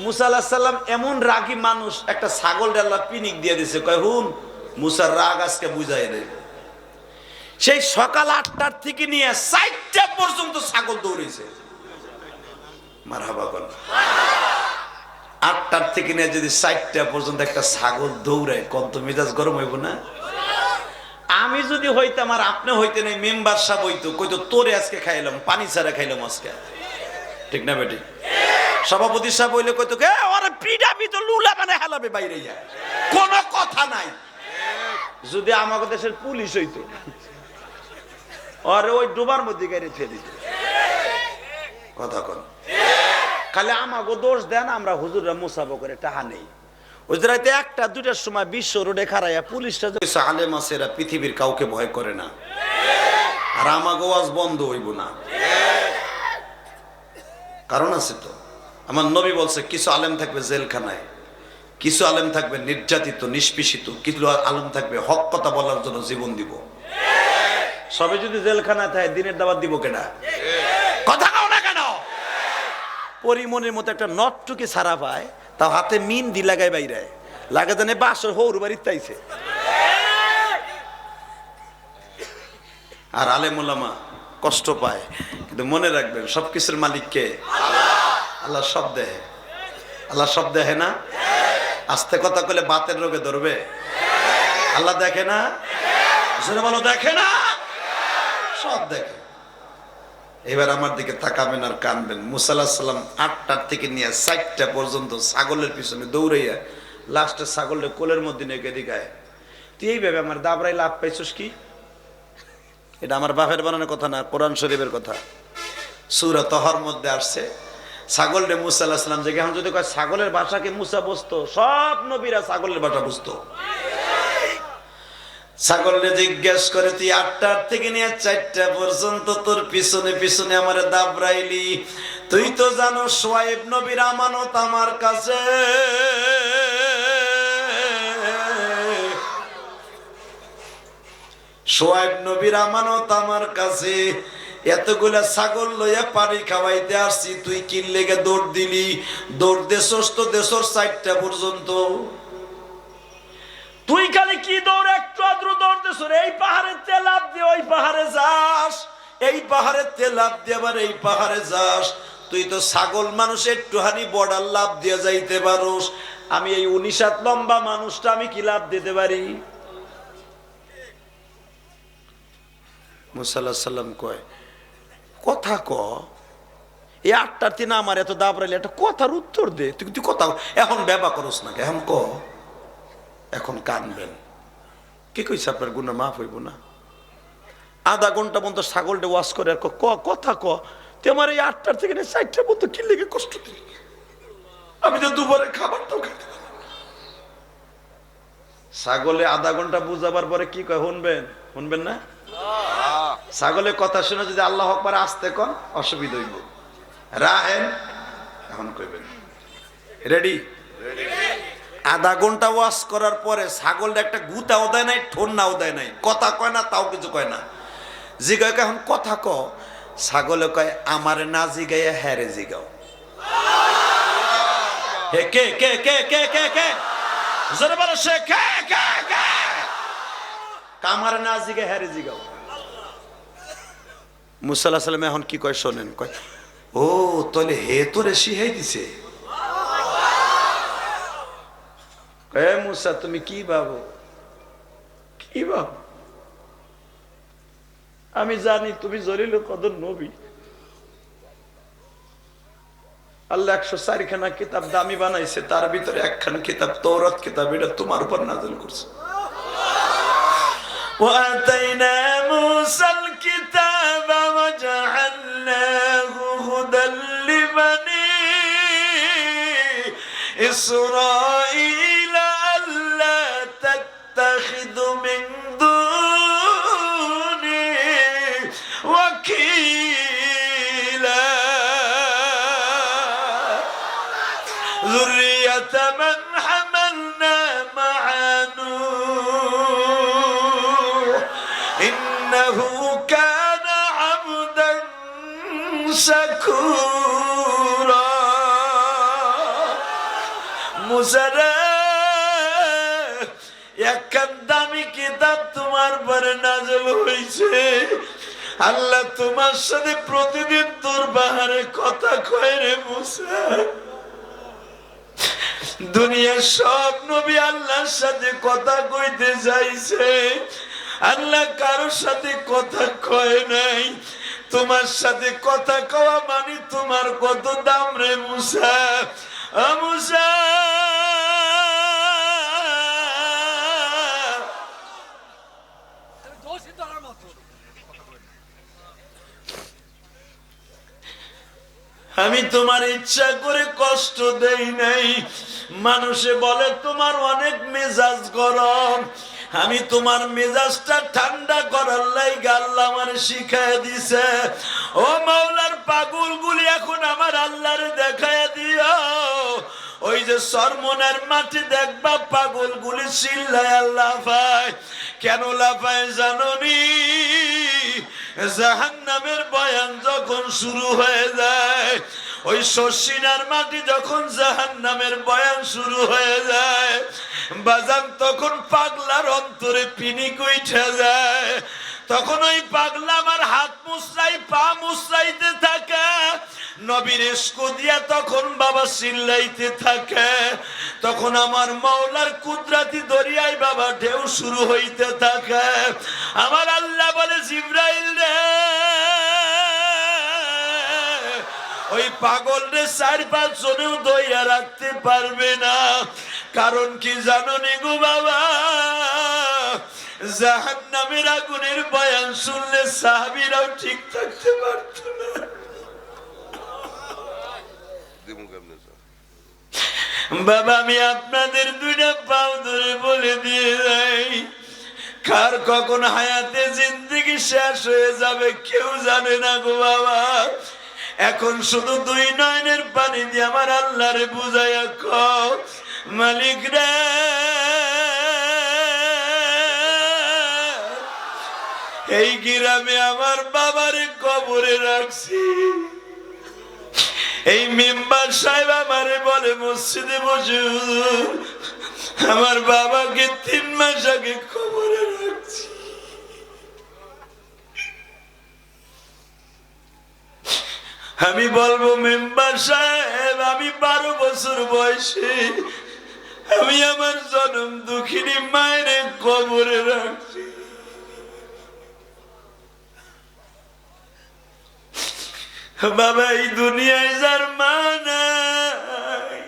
মুসা আলাইহিস সালাম এমন রাগী মানুষ, একটা ছাগল আল্লাহ পিনিক দিয়ে দিছে, কয় হুন মুসার রাগ আজকে বুঝাই দেব। সেই সকাল 8টার থেকে নিয়ে 4টা পর্যন্ত ছাগল দৌড়েছে। মারহাবা বল। 8টার থেকে নিয়ে যদি 4টা পর্যন্ত একটা ছাগল দৌড়ায়, কত মেজাজ গরম হইব না? আমি যদি হইতাম আর আপনি হইতেন, এই মেম্বার সাহেব হইতো, কইতো তোরে আজকে খাইলাম, পানি ছাড়া খাইলাম আজকে, ঠিক না বেটি? সভাপতি সাহেব হইলে কইতো কে ওরে পিডাবি তো লুলা মানে হালাবে বাইরে যায়, কোনো কথা নাই। যদি আমাদের দেশের পুলিশ হইতো, আর ওই ডোবার মধ্যে গাড়ি ফেলে দিত। কথা কন, খালি আমাকে দোষ দেন, আমরা হুজুররা মুসাফা করে টাহা নেই। ওই যে রাতে 1টা 2টার সময় বিশ্ব রোডে খারাইয়া পুলিশটা আলেম আছে, এরা পৃথিবীর কাউকে ভয় করে না, আর আমাকে ওয়াজ বন্ধ হইব না। কারণ আছে তো, আমার নবী বলছে কিছু আলেম থাকবে জেলখানায়, কিছু আলেম থাকবে নির্যাতিত নিষ্পেষিত, কিছু আলেম থাকবে হক কথা বলার জন্য জীবন দিব। সবে যদি জেলখানায় থাকে দিনের দাওয়াত দিব কেনা? কথা কও না কেন? পরিমনের মতো একটা নটটুকি ছাড়া পায়, তাও হাতে মিন দি লাগাই বাইরে লাগা, জানে বাসর হৌর বাড়িতে আইছে। আর আলেম ওলামা কষ্ট পায়, কিন্তু মনে রাখবেন সবকিছুর মালিককে আল্লাহ। সব দেহে, আল্লাহ সব দেখে না? আস্তে কথা কইলে বাতের রোগে ধরবে, আল্লাহ দেখে না? জোরে বলো দেখে না? সব দেখে। এবার আমার দিকে তাকাবেন আর কানবেন। মুসা আলাইহিস সালাম 8টার থেকে নিয়ে 4টা পর্যন্ত ছাগলের পিছনে দৌড়াইয়া লাস্টে ছাগলের কোলের মধ্যে নিয়ে দিগায়, তুই এইভাবে আমার দাবরাই লাভ পাইছস কি? এটা আমার বাপের বানানোর কথা না, কোরআন শরীফের কথা। সূরা তহর মধ্যে আসছে, ছাগল রে মুসা আলাইহিস সালাম যে এখন যদি কয় ছাগলের ভাষাকে মুসা বুঝতো, সব নবীরা ছাগলের ভাষা বুঝতো। ছাগলরে জিজ্ঞেস করে তুই 8টার থেকে নিয়ে 4টা পর্যন্ত তোর পিছনে পিছনে আমার দাবরাইলি, তুই তো জানো শুআয়ব নবীর আমানত আমার কাছে, শুআয়ব নবীর আমানত আমার কাছে, এতগুলা ছাগল লইয়া পানি খাওয়াইতে আসছি, তুই কি লেগে দৌড় দিলি? দৌড় দেছস তো দেছর 4টা পর্যন্ত, তুই খালি কি দৌড় একটু আদ্রু দৌড়তেছ? এই পাহাড়ের তেলাপ দিয়ে ওই পাহাড়ে যাস, এই পাহাড়ের তেলাপ দিয়ে আবার এই পাহাড়ে যাস, তুই তো ছাগল মানুষ, একটুখানি বর্ডার লাভ দিয়ে যাইতে পারোস, আমি এই 19 হাত লম্বা মানুষটা আমি কি লাভ দিতে পারি? মুসা আলাইহিস সালাম কয় কথা ক, এই 8টার দিন আমার এত দাবরাইলে একটা কথার উত্তর দে, তুই কথা এখন ব্যবহার করস না, এখন ক, এখন কানবেন। কি কইছে আপনার গুনাহ মাফ হইব না? আধা ঘন্টা পর্যন্ত ছাগলটা ওয়াশ করে আর কথা ক, তুই আমার এই 8টার থেকে 4টা পর্যন্ত কি লেগে কষ্ট দিলি? আমি তো দুপুরে খাবারটাও খাইতে পারি। ছাগলে আধা ঘন্টা বুঝাবার পরে কি কয় শুনবেন? শুনবেন না? ছাগলের কথা শুনে যদি আল্লাহু আকবার আসতে কোন অসুবিধা হইব। রাহেন এখন কইবেন রেডি? আধা ঘন্টা ওয়াশ করার পরে ছাগলটা একটা গুতাও দেয় নাই, ঠোন্নাও দেয় নাই, কথা কয় না, তাও কিছু কয় না। জিগায় এখন কথা ক, ছাগলে কয় আমারে না জিগাইয়া হ্যারে জিগাও। হে কে কে কে কে কে কে জোরে বলো, সে কে কে কে? আমারে না জিগায় হ্যারে জিগাও। মুসা আলাইহিস সালাম এখন কি কয় শোনেন, কয় ও তাহলে হে তোরে শিখাই দিছে। মুসা তুমি কি ভাবো, কি ভাবো? আমি জানি তুমি জলিল কদর নবী, আল্লাহ 104 খানা কিতাব দামি বানাইছে, তার ভিতরে একখান কিতাব তৌরাত কিতাব, এটা তোমার উপর নাযিল করছে। وآتينا موسى الكتاب وجعلناه هدى لبني إسرائيل ألا تتخذوا من دوني وكيلا ذرية من حملنا مع نوح إنه كان عبدا شكورا মুসা রে, একখান দামি কিতাব তোমার পরে নাযিল হইছে। আল্লাহ তোমার সাথে প্রতিদিন তোর বাহারে কথা কয় রে মুসা। দুনিয়ার সব নবী আল্লাহর সাথে কথা কইতে চাইছে, আল্লাহ কারোর সাথে কথা কয় নাই। তোমার সাথে কথা কওয়া মানে তোমার কত দাম রে মুসা। মুসা আমি তোমার ইচ্ছা করে কষ্ট দেই নাই। মানুষে বলে তোমার অনেক মেজাজ গরম, আমি তোমার মেজাজটা ঠান্ডা করার লাইগা আল্লাহ আমারে শিখায় দিছে। ও মাওলার পাগলগুলি এখন আমার আল্লাহরে দেখায় দিও। ওই যে সরমনের মাটি দেখবা পাগলগুলি চিল্লায় আল্লাহ পায়। কেন লাফায় জানোনি? জাহান্নামের বয়ান যখন শুরু হয়ে যায়, ওই শর্ষিনার মাটি যখন জাহান্নামের বয়ান শুরু হয়ে যায় বাজান, তখন পাগলার অন্তরে পিনিক উঠে যায়। তখন ওই পাগলা আমার হাত মুসরাই পা মুসরাইতে থাকে, নবীর ইশক দিয়া তখন বাবা চিল্লাইতে থাকে। তখন আমার মাওলার কুদরতি দরিয়ায় বাবা ঢেউ শুরু হইতে থাকে। আমার আল্লাহ বলে জিবরাইল রে, ওই পাগল রে 4-5 জনেও দইয়া রাখতে পারবে না। কারণ কি জানো নি গো বাবা? জাহান্নামের আগুনের বয়ান শুনলে সাহাবীরাও ঠিক থাকতে পারত না। বাবা আমি আপনাদের দুইটা পাও ধরে বলে দিয়ে যাই, কার কখন হায়াতে জিন্দেগি শেষ হয়ে যাবে কেউ জানে না গো বাবা। এখন শুধু 2 নয়নের পানি দিয়ে আমার আল্লাহরে বুঝাইয়া কও, মালিক রে এই গ্রামে আমার বাবারে কবরে রাখছি। এই মেম্বার সাহেব আমারে বলে মসজিদে বসে, আমার বাবাকে 3 মাস আগে কবরে রাখছি। আমি বলবো মেম্বার সাহেব, আমি 12 বছর বয়সে আমি আমার জনম দুঃখিনী মায়ের কবরে রাখছি। বাবা এই দুনিয়ায় যার মা নাই,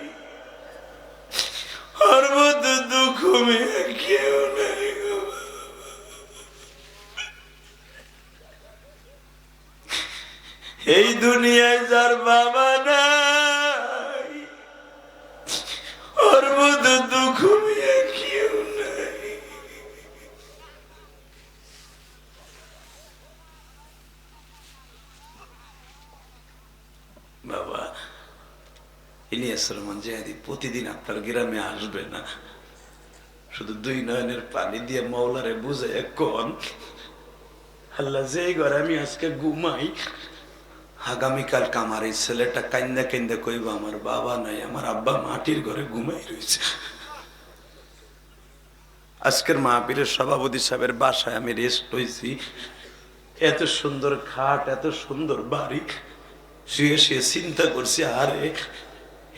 ওর মধ্যে দুঃখ মেয়ে কেউ নাই গো। এই দুনিয়ায় যার বাবা নাই, ওর মধ্যে দুঃখ মেয়ে কেউ নাই। বাবা ইলিয়াস রহমান জিহাদি প্রতিদিন আপনার গ্রামে আসবে না, শুধু 2 নয়নের পানি দিয়ে মাওলারে বুঝায় কোন আল্লাহ যে ঘরে আমি আজকে ঘুমাই, আগামীকাল আমার এই ছেলেটা কান্দা কান্দা কইব আমার বাবা নাই, আমার আব্বা মাটির ঘরে ঘুমাই রয়েছে। আজকের মাহফিলের সভাপতি সাহেবের বাসায় আমি রেস্ট হয়েছি, এত সুন্দর খাট, এত সুন্দর বাড়ি, শুয়ে শুয়ে চিন্তা করছি আরে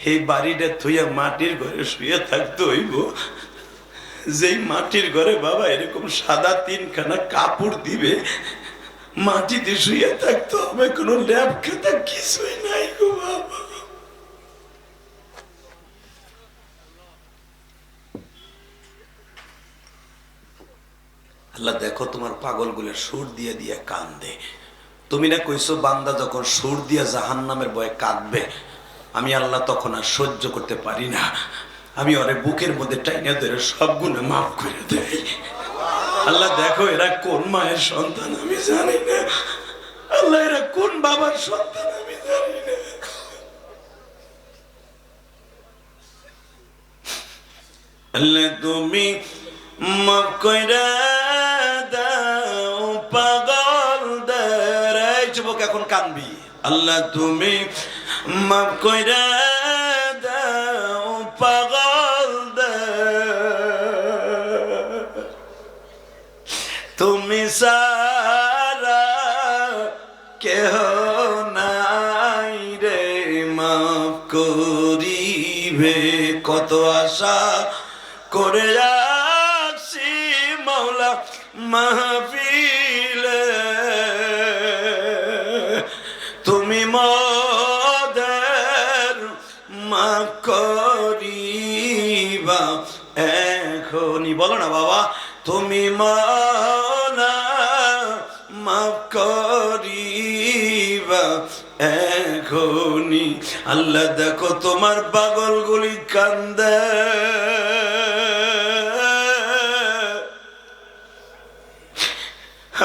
এই বাড়িটা থইয়া মাটির ঘরে শুয়ে থাকতে হইব, যেই মাটির ঘরে বাবা এরকম সাদা 3খানা কাপড় দিবে, মাটিতে শুয়ে থাকতে হবে, কোনো ল্যাব খাতা কিছুই নাই গো বাবা। আল্লাহ দেখো তোমার পাগলগুলো সুর দিয়ে দিয়ে কান্দে। তুমি না কইছো বান্দা যখন সুর দিয়ে জাহান্নামের ভয়ে কাঁদবে, আমি আল্লাহ তখন আর সহ্য করতে পারি না, আমি ওরে বুকের মধ্যে টাইনা ধরে সব গুনাহ মাফ করে দেই। আল্লাহ দেখো এরা কোন মায়ের সন্তান আমি জানি না, আল্লাহ এরা কোন বাবার সন্তান আমি জানি না। আল্লাহ তুমি মাফ কইরা দাও পাগলদের, এই যুবক এখন কানবি, আল্লাহ তুমি মাফ কইরা দাও পাগল তুমি সারা কেহ নাই রে মাফ করিবে কত আশা করে আসছি মৌলা মাহফিলে তুমি মোদের মাফ করিবা এখনই বলো না বাবা তুমি মৌলা মাফ করিবা এখনই আল্লাহ দেখো তোমার পাগলগুলি কান্দে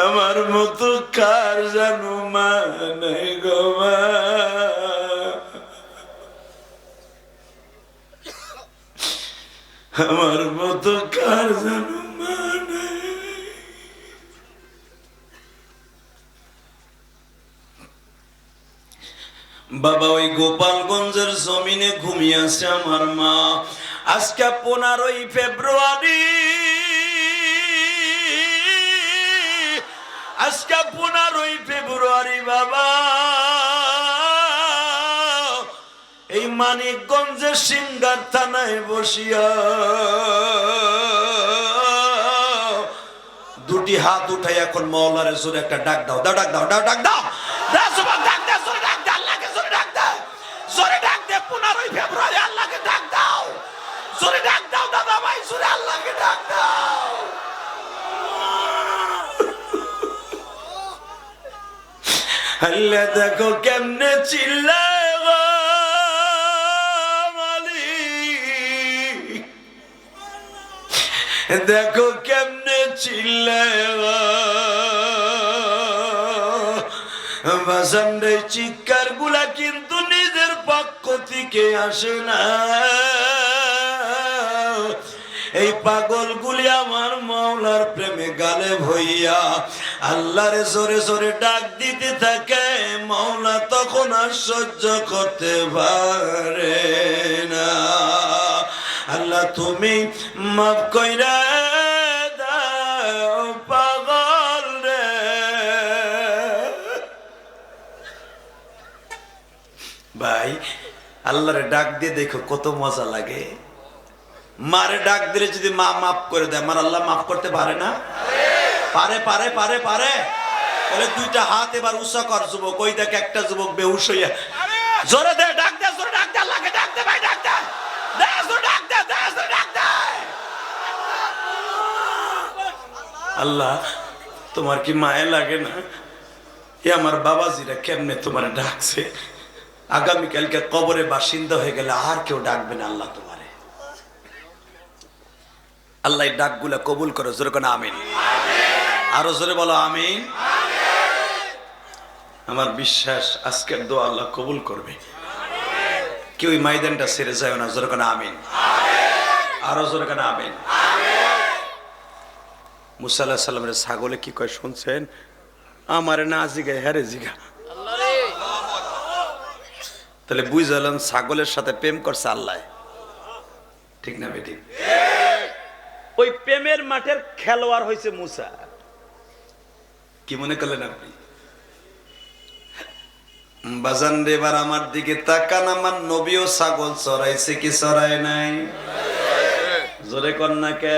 আমার মতো কার জানো মানে গো মা আমার মতো কার জানো মানে বাবা ওই গোপালগঞ্জের জমিনে ঘুমিয়ে আছে আমার মা আজকে 15ই ফেব্রুয়ারি আজকে 15ই ফেব্রুয়ারি বাবা এই মানিকগঞ্জের সিঙ্গার থানায় বসিয়া দুটি হাত উঠাই এখন মওলারে জোরে একটা ডাক দাও দাও ডাক দাও দাও ডাক দাও ডাক দাও জোরে ডাক দাও আল্লাহকে জোরে ডাক দাও জোরে ডাক দে 15ই ফেব্রুয়ারি আল্লাহকে ডাক দাও জোরে ডাক দাও দাদা ভাই জোরে আল্লাহকে ডাক দাও আল্লাহ দেখো কেমনে চিল্লায় গো মালিক দেখো কেমনে চিল্লায় গো বাজানরে চিৎকার গুলা কিন্তু নিজের পক্ষ থেকে আসে না এই পাগলগুলি আমার মাওলার প্রেমে গালে ভইয়া আল্লাহরে জোরে জোরে ডাক দিতে থাকে মাওলা তখন আর সহ্য করতে পারে না আল্লাহ তুমি মাফ কইরা দাও পাগল রে ভাই আল্লাহরে ডাক দিয়ে দেখো কত মজা লাগে মারে ডাক দিলে যদি মা মাফ করে দেয় আমার আল্লাহ মাফ করতে পারে না পারে পারে পারে পারে বলে দুইটা হাত এবার উঁচা কর যুবক ওই দেখ একটা যুবক বেহুশ হইয়া জোরে দে ডাক দে জোরে ডাক দে আল্লাহকে ডাক দে ভাই ডাক দে দে জোরে ডাক দে দে জোরে ডাক দে আল্লাহ তোমার কি মায়া লাগে না এ আমার বাবাজিরা কেমনে তোমার ডাকছে আগামীকালকে কবরে বাসিন্দা হয়ে গেলে আর কেউ ডাকবে না আল্লাহ তোমারে আল্লাহ ডাকগুলা কবুল করো জোরে কোন আমিন আরো জোরে বলো আমিন আমার বিশ্বাস আজকের দোয়া আল্লাহ কবুল করবে কেউ ময়দানটা ছেড়ে যায় না জোরে কোন আমিন আরো জোরে কোন আমিন মুসা আলাইহিস সালামের ছাগলে কি কয় শুনছেন আমারে না জিগায় হ্যারে জিগা তাহলে বুঝলাম ছাগলের সাথে প্রেম করছে আল্লাহ ঠিক না বেটি ওই প্রেমের মাঠের খেলোয়াড় হয়েছে মুসা কি মনে করলেন আপনি বাজান রে এবার আমার দিকে তাকান আমার নবীও ছাগল চড়াইছে কি চড়ায় নাই জোরে কন্যাকে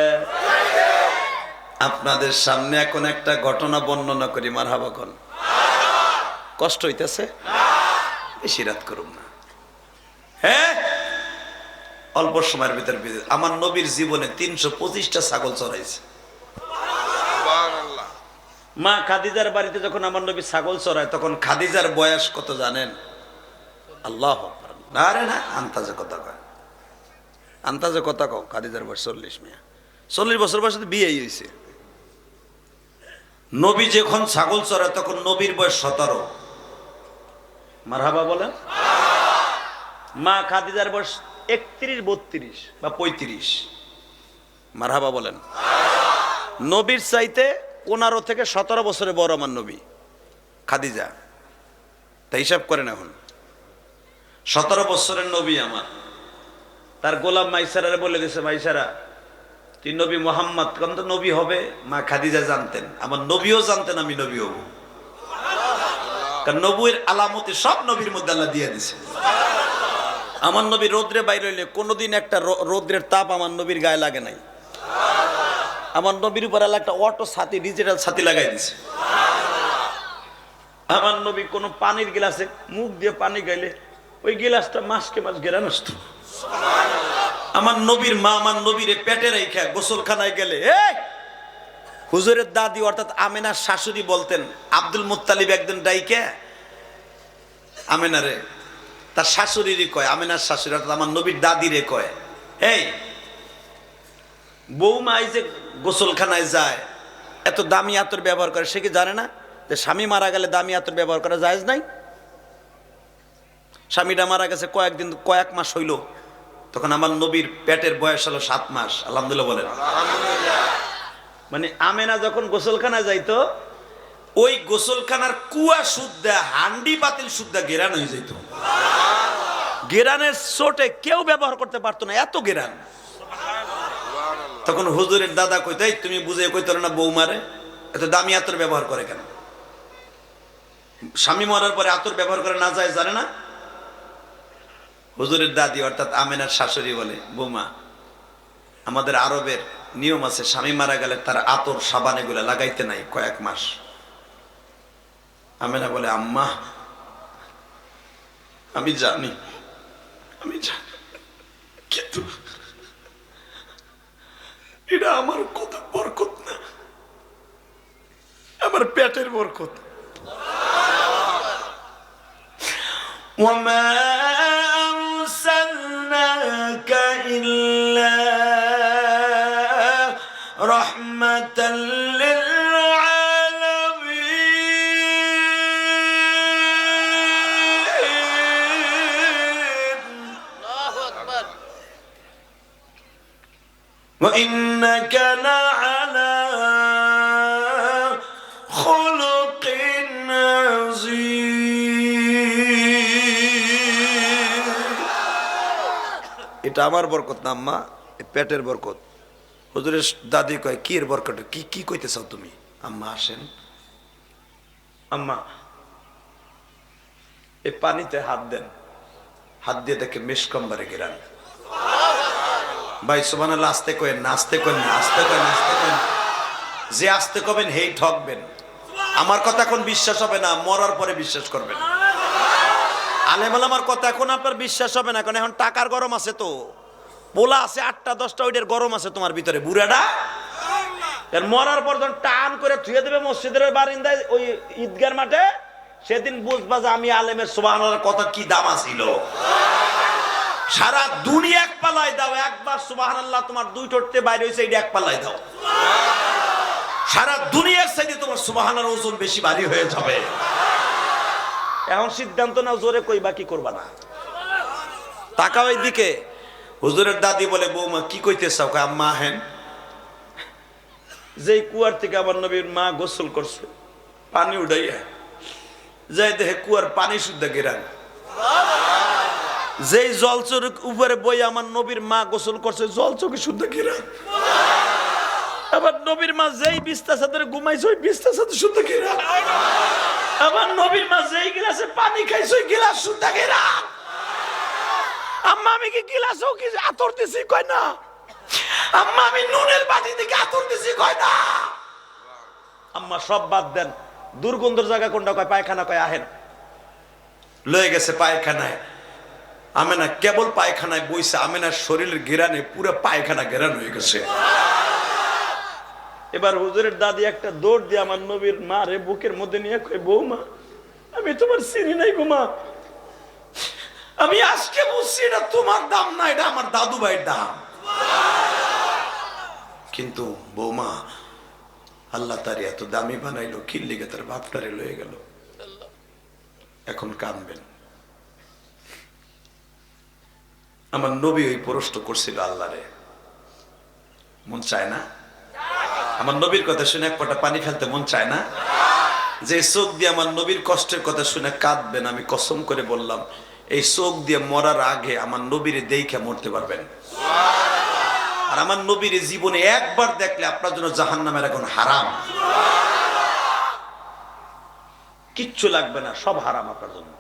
আপনাদের সামনে এখন একটা ঘটনা বর্ণনা করি মারহাবা কোন কষ্ট হইতেছে বেশি রাত করুন না হ্যাঁ অল্প সময়ের ভিতর আমার নবীর জীবনে 325টা ছাগল চড়াইছে মা খাদিজার বাড়িতে যখন আমার নবী ছাগল চড়ায় তখন খাদিজার বয়স কত জানেন আল্লাহ আরে না আন্তাজে কথা কয় আন্তাজে কথা কও খাদিজার বয়স 40 মিয়া 40 বছর বয়সে বিয়ে হয়েছে নবী যখন ছাগল চড়ায় তখন নবীর বয়স 17 মারহাবা বলেন মা খাদিজার বয়স 31 32 বা 35 মারহাবা বলেন নবীর চাইতে 15 থেকে 17 বছরের বড় আমার নবী খাদিজা তাই হিসাব করেন এখন 17 বছরের নবী আমার তার গোলাম মাইসারারে বলে দিয়েছে মাইসারা তুই নবী মোহাম্মদ কোন তো নবী হবে? মা খাদিজা জানতেন, আমার নবীও জানতেন আমি নবী হব। কারণ নবীর আলামতে সব নবীর মধ্যে আল্লাহ দিয়ে দিছে। আমার নবী রোদ্রে বাইরে হইলে কোনোদিন একটা রোদ্রের তাপ আমার নবীর গায়ে লাগে নাই। আমার নবীর উপর আল্লাহ একটা অটো ছাতি, ডিজিটাল ছাতি লাগাই দিছে। আমার নবী কোনো পানির গ্লাসে মুখ দিয়ে পানি গাইলে ওই গ্লাসটা মাসকে মাস গেরান আসতো। আমার নবীর মা আমার নবীর পেটে রেখে গোসলখানায় গেলে হুজুরের দাদি অর্থাৎ আমেনার শাশুড়ি বলতেন, আব্দুল মুত্তালিব একদিন ডাইকে আমেনারে, তার শাশুড়িরই কয়, আমেনার শাশুড়ি অর্থাৎ আমার নবীর দাদিরে কয়, এই বৌমা এই যে গোসলখানায় যায় এত দামি আতর ব্যবহার করে, সে কি জানে না যে স্বামী মারা গেলে দামি আতর ব্যবহার করা জায়েজ নাই? স্বামীটা মারা গেছে কয়েক মাস হইল, তখন আমার নবীর পেটের বয়স হলো 7 মাস। আলহামদুলিল্লাহ বলেন। মানে আমেনা যখন গোসলখানায় যাইতো, ওই গোসলখানার কুয়া সুদ্ধা, হান্ডি পাতিল সুদ্ধা গেরান হয়ে যেত। গেরানের চোটে কেউ ব্যবহার করতে পারতো না, এত গেরান। তখন হুজুরের দাদা কইতো, তুমি বুঝে কইতো না বৌমারে এত দামি আতর ব্যবহার করে কেন? স্বামী মরার পরে আতর ব্যবহার করে না যায়, জানে না? হুজুরের দাদি অর্থাৎ আমেনার শাশুড়ি বলে, বৌমা আমাদের আরবের নিয়ম আছে, স্বামী মারা গেলে তার আতর সাবান এগুলো লাগাইতে নাই কয়েক মাস। আমেনা বলে, আম্মা আমি জানি কিন্তু এটা আমার কথা বরকত না, আমার পেটের বরকত। وما أرسلناك إلا رحمة للعالمين وإنك لعلى خلق عظيم। এটা আমার বরকত না আম্মা, পেটের বরকত। হুজুরের দাদি কয়, কি এর বরকত? কি কইতে চাও তুমি? আম্মা আসেন, আম্মা এই পানিতে হাত দেন, হাত দিয়ে দেখে মেশকম্বারে গেরান। ভাই সুবহানাল্লাহ, আস্তে কয়েন না, আস্তে কয়েন না, আস্তে কয়েন, আস্তে কয়েন। যে আস্তে কবেন হেই ঠকবেন। আমার কথা এখন বিশ্বাস হবে না, মরার পরে বিশ্বাস করবেন। আলেম ওলামার কথা এখন আপনার বিশ্বাস হবে না, কারণ এখন টাকার গরম আছে, তো পোলা আছে 8টা 10টা, ওইটার গরম আছে তোমার ভিতরে। বুড়াটা এর মরার পর যখন টান করে থুয়ে দেবে মসজিদের বারিন্দায় ওই ঈদগার মাঠে, সেদিন বুঝবা যে আমি আলেমের সুবহানাল্লাহর কথা কি দাম ছিল। সারা দুনিয়া এক পাল্লায় দাও, একবার সুবহানাল্লাহ তোমার 2 ঠোঁটতে বাইরে হয়েছে, এটা এক পাল্লায় দাও, সারা দুনিয়ার চাইতে তোমার সুবহানাল্লাহর ওজন বেশি ভারী হয়ে যাবে। এখন সিদ্ধান্ত নাও, জোরে কইবা কি করবা না। তাকাও এই দিকে। হুজুরের দাদি বলে, বৌমা কি কইতে চাও? আম্মা হেন যেই কুয়ার থেকে আমার নবীর মা গোসল করছে, পানি উঠাইয়া যাই দেখে কুয়ার পানি শুদ্ধ গেরান। যেই জলচর উপরে বই আমার নবীর মা গোসল করছে, জলচকে শুদ্ধ গেরান। আবার নবীর মা যেই বিছনা চাদরে ঘুমাইছে, ওই বিছনা চাদর শুদ্ধ গেরান। আবার নবীর মা যেই গিলাসে পানি খাইছে, ওই গিলাস শুদ্ধ গেরান। আম্মা আমি কি গিলাসও কি আতর দিছি? কয় না। আম্মা আমি নুনের বাটি থেকে আতর দিছি? কয় না। আম্মা সব বাদ দেন, দুর্গন্ধের জায়গা কোনটা? কয় পায়খানা। কয় আহেন। লয়ে গেছে পায়খানায়। আমেনা কেবল পায়খানায় বইছে, আমেনার শরীরের গেরানে পুরো পায়খানা গেরান হয়ে গেছে। এবার হুজুরের দাদি একটা দৌড় দিয়ে আমার নবীর মা রে বুকের মধ্যে নিয়ে কয়, বৌমা আমি তোমার চিনি নাই গো মা, আমি আজকে বুঝছি এটা তোমার দাম না, এটা আমার দাদু ভাইয়ের দাম। কিন্তু বৌমা আল্লাহ তার এত দামি বানাইলো, কি লিগে তার বাপটারে লয়ে গেল, এখন কাঁদবেন। আমার নবী ওই প্রশ্ন করছিল আল্লাহরে, মন চায় না? আমার নবীর কথা শুনে এক ফোঁটা পানি ফেলতে মন চায় না? যে চোখ দিয়ে আমার নবীর কষ্টের কথা শুনে কাঁদবেন, আমি কসম করে বললাম এই চোখ দিয়ে মরার আগে আমার নবীর দেখে মরতে পারবেন। আর আমার নবীর জীবনে একবার দেখলে আপনার জন্য জাহান্নামের এখন হারাম, কিচ্ছু লাগবে না, সব হারাম আপনার জন্য।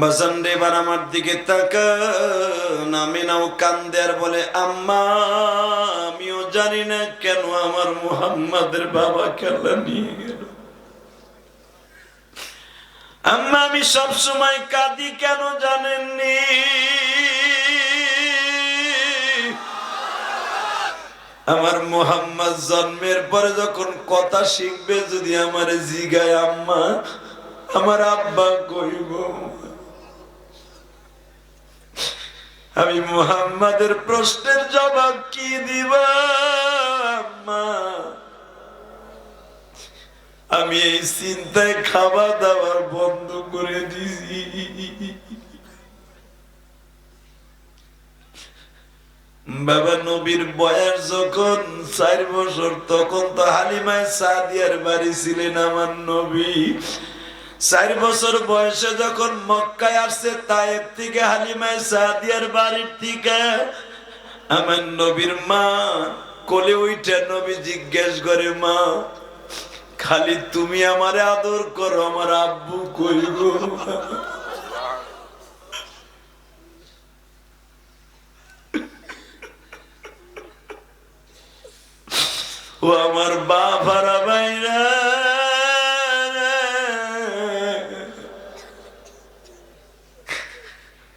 বাজান রে, এবার আমার দিকে তাকান। আমিনাও কান্দে আর বলে, আম্মা আমিও জানি না কেন আমার মুহাম্মাদের বাবা কেল্লা নিয়ে গেল। আম্মা আমি সব সময় কাঁদি কেন জানেননি? আমার মুহাম্মদ জন্মের পরে যখন কথা শিখবে, যদি আমার জিগায় আম্মা আমার আব্বা কইব, আমি মুহাম্মাদের প্রশ্নের জবাব কি দিবা আম্মা? আমি এই চিন্তায় খাওয়া দাওয়ার বন্ধ করে দিছি। বাবা নবীর বয়স যখন 4 বছর, তখন তো হালিমায় সাদিয়ার বাড়ি ছিলেন আমার নবী। 4 বছর বয়সে যখন মক্কায় আসছে তায়েব থেকে, হালিমায় সাদিয়ার বাড়ির থেকে আমার নবীর মা কোলে উঠে নবী জিজ্ঞেস করে, মা খালি তুমি আমারে আদর করো, আমার আব্বু কই গো? ও আমার বাবারা ভাইরা,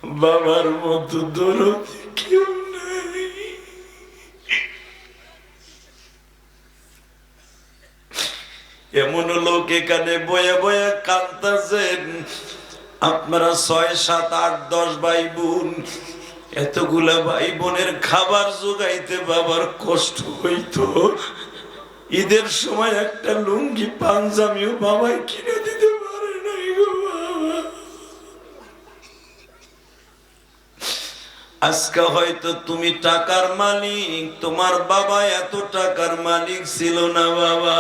বাবার মতো দরদি কেউ নাই। এমন লোক এখানে বয়ে বয়ে কাঁদতেছেন। আপনারা 6, 7, 8, 10 ভাই বোন, এতগুলা ভাই বোনের খাবার জোগাইতে বাবার কষ্ট হইতো। ঈদের সময় একটা লুঙ্গি পাঞ্জাবিও বাবাই কিনে দিতে পারে নাই গো বাবা। আজকে হয়তো তুমি টাকার মালিক, তোমার বাবা এত টাকার মালিক ছিল না বাবা।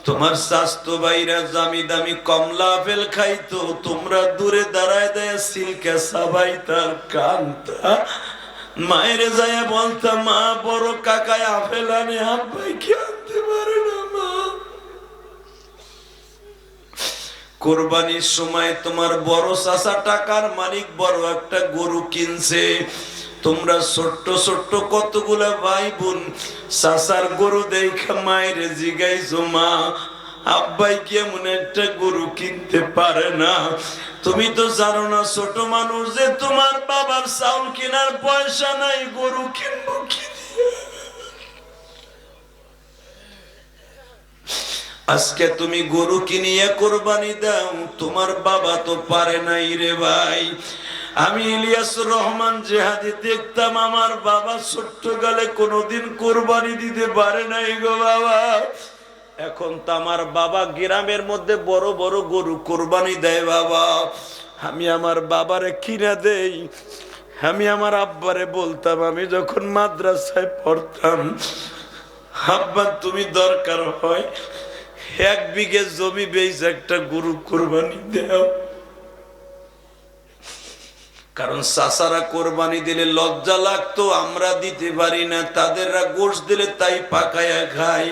তোমার স্বাস্থ্য ভাইরা দামি দামি কমলা আপেল খাইতো, তোমরা দূরে দাঁড়ায় দেয় সিলকে সাবাইতা কান্তা। মায়ের যায় বলতাম, মা বড় কাকায় আপেল আনে, আব্বাই কি আনতে পারে না মা। কোরবানির সময় তোমার বড় চাচা টাকার মালিক বড় একটা গরু কিনছে, তোমরা ছোট্ট ছোট্ট কতগুলা ভাই বোন চাচার গরু দেখে মায়ের জিগাইছো, মা আব্বাই কি এমন একটা গরু কিনতে পারে না? তুমি তো জানো না ছোট মানুষ যে তোমার বাবার চাউল কেনার পয়সা নাই, গরু কিনবো কি দিয়ে? আজকে তুমি গরু কিনিয়ে কোরবানি দাও, তোমার বাবা তো পারে নাই রে ভাই। আমি ইলিয়াস রহমান জেহাদি দেখতাম, আমার বাবা ছোট্ট গালে কোনোদিন কোরবানি দিতে পারে নাই গো বাবা। এখন তো আমার বাবা গ্রামের মধ্যে বড় বড় গরু কোরবানি দেয় বাবা। আমি আমার বাবারে কিনা দেই। আমি আমার আব্বারে বলতাম, আমি যখন মাদ্রাসায় পড়তাম, আব্বা তুমি দরকার হয় 1 বিঘে জমি বেচে একটা গরু কোরবানি দাও। কারণ চাচারা কোরবানি দিলে লজ্জা লাগতো, আমরা দিতে পারি না, তাদেররা গোশত দিলে তাই পাকায়া খায়।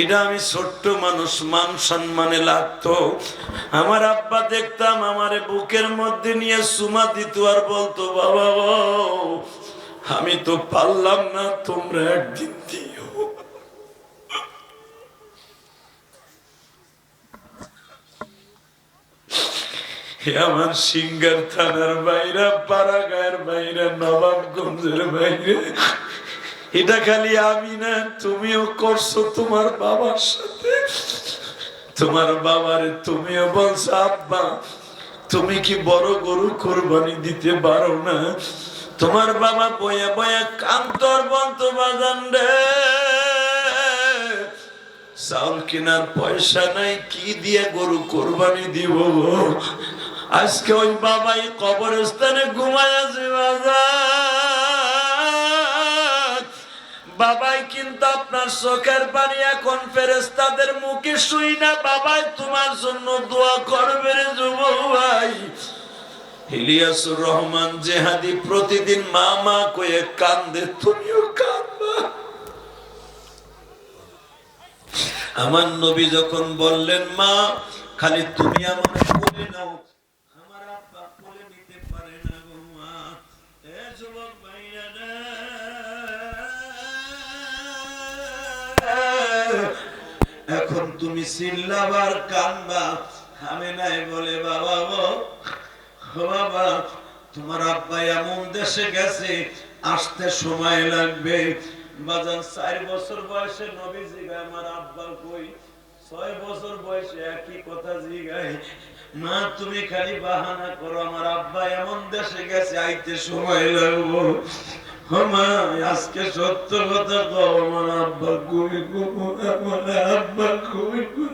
এটা আমি ছোট্ট মানুষ, মান সম্মানে লাগতো। আমার আব্বা দেখতাম আমারে বুকের মধ্যে নিয়ে চুমা দিত আর বলতো, বাবা আমি তো পারলাম না, তোমরা একদিন দিও। আমার সিঙ্গার থানার বাইরে, পাড়াগাঁয়ের বাইরে, নবাবগঞ্জের বাইরে, এটা খালি আমি না, তুমিও করছো তোমার বাবার সাথে। তোমার বাবারে তুমিও বলছো, আব্বা তুমি কি বড় গরু কোরবানি দিতে পারো না? তোমার বাবা বয়া বয়া কান্তর বলতো, বাজান রে চাউল কেনার পয়সা নাই, কি দিয়ে গরু কোরবানি দিব গো? আজকে ওই বাবাই কবরস্থানে ঘুমায় আছে বাজার। বাবাই কিন্তু আপনার চোখের পানি এখন ফেরেশতাদের মুখে শুই না, বাবাই তোমার জন্য দোয়া করবে রে যুবক ভাই। ইলিয়াসুর রহমান জেহাদি প্রতিদিন মা মা কয়ে কান্দে, তুমিও কান্দবা। আমার নবী যখন বললেন, মা খালি তুমি আমার কোলে নাও, আমার আব্বা কোলে নিতে পারে না গো মা। এ যুবক ভাইরা না, এখন তুমি চিল্লাবার কান্দবা। আমি নাই বলে, বাবা গো, বাবা তোমার আব্বা এমন দেশে গেছে, আসতে সময় লাগবে। বাজান 4 বছর বয়সে নবী জিগায় আমার আব্বা কই, 6 বছর বয়সে একই কথা জিগায়, মা তুমি খালি বাহানা করো, আমার আব্বা এমন দেশে গেছে, আইতে সময় লাগবো। মা আজকে সত্য কথা কও, আমার আব্বা কই গো, আমার আব্বা কই গো।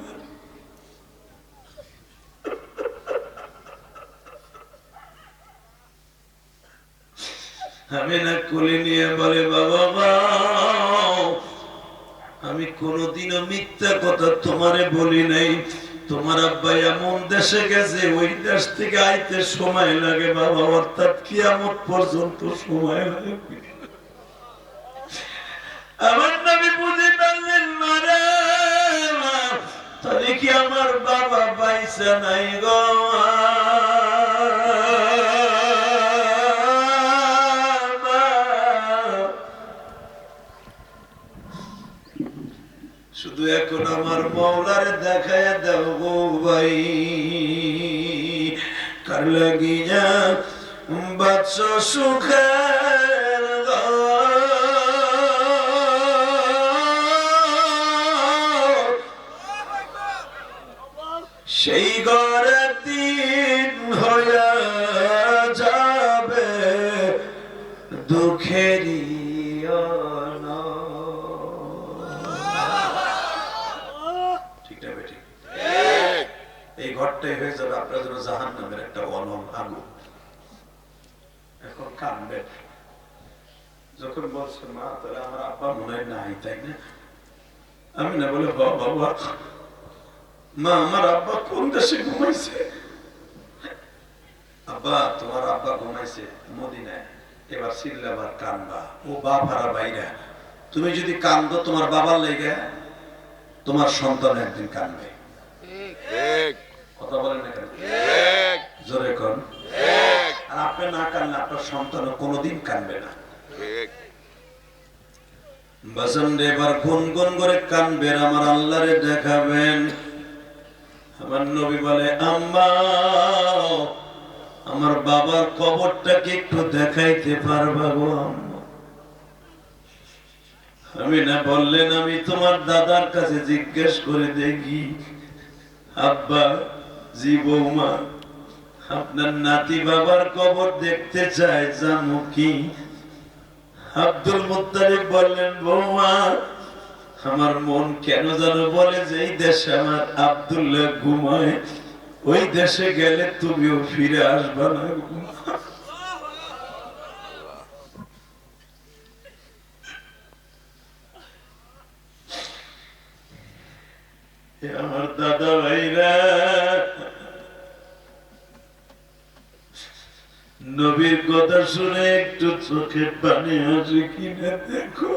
আমি না কোলে নিয়ে বলে, বাবা আমি কোনদিনও মিথ্যা কথা তোমারে বলি নাই, তোমার আব্বা এমন দেশে গেছে, ওই দেশ থেকে আইতে সময় লাগে বাবা, অর্থাৎ কিয়ামত পর্যন্ত সময় লাগবে। আমার নবী বুঝে পারলেন, মারে তাহলে কি আমার বাবা বাইসা নাই গো। শুধু এখন আমার মওলারে দেখায় দাও গো ভাই, কার লাগিয়া বাচ্চ সুখের সেই ঘরে দিন হয়ে যাবে দুঃখেরই। এই ঘরটাই হয়ে যাবে আপনার জন্য জাহান্নামের একটা অনল আগুন। এখন কাঁদবে যখন বলছেন, মা তাহলে আমার আব্বা মনে হয় নাই, তাই না? আমি না বলে, বাবা মা আমার আব্বা কোন দেশে ঘুমাইছে? আব্বা তোমার আব্বা ঘুমাইছে মদিনায়। এবার চিল্লাবার কান্দবা, ও বাবারা বাইরা, তুমি যদি কান্দো তোমার বাবার লেগে, তোমার সন্তান একদিন কান্দবে। কথা বলেন না কেন? জোরে কোন? আর আপনি না কানলে আপনার সন্তান কোনোদিন কানবে না। বাসন্দে এবার গুনগুন করে কানবেন, আমার আল্লাহরে দেখাবেন। আমার নবী বলে, আম্মা আমার বাবার কবরটাকে একটু দেখাইতে পারবা গো আম্মা? আমি না বললেন, আমি তোমার দাদার কাছে জিজ্ঞেস করে দেখি। আব্বা জি বৌমা, আপনার নাতি বাবার কবর দেখতে চায়, জানো কি? আব্দুল মুত্তালিব বললেন, বৌমা আমার মন কেন জানো বলে যে এই দেশে আমার আব্দুল্লাহ ঘুমায়, ওই দেশে গেলে তুমিও ফিরে আসবা না। আমার দাদা ভাইরা, নবীর কথা শুনে একটু চোখে পানি আসে কিনা দেখো।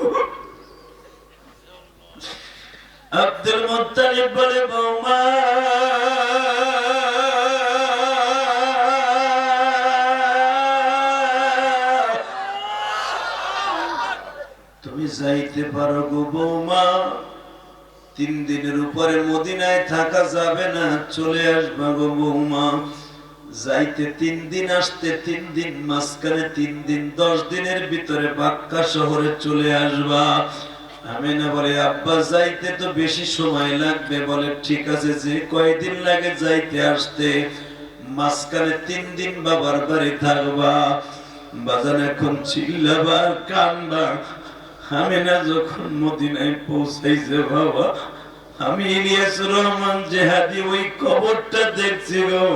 আব্দুল মুত্তালিব বলে, বৌমা তুমি যাইতে পারো গো বৌমা, 3 দিনের উপরে মদিনায় থাকা যাবে না, চলে আসবা গো বৌমা। যাইতে 3 দিন, আসতে 3 দিন, মাঝখানে 3 দিন, 10 দিনের ভিতরে বাক্কা শহরে চলে আসবা। আমি না বলে, আব্বা যাইতে তো বেশি সময় লাগবে। বলে, ঠিক আছে, যে কয়দিন লাগে যাইতে আসতে, মাঝখানে 3 দিন বাবার বাড়ি থাকবা। বাজান এখন চিল্লাবার কান্দবা। আমি না যখন মদিনায় পৌঁছাইছে বাবা, আমি ইলিয়াসুর রহমান জেহাদি ওই কবরটা দেখছি গো।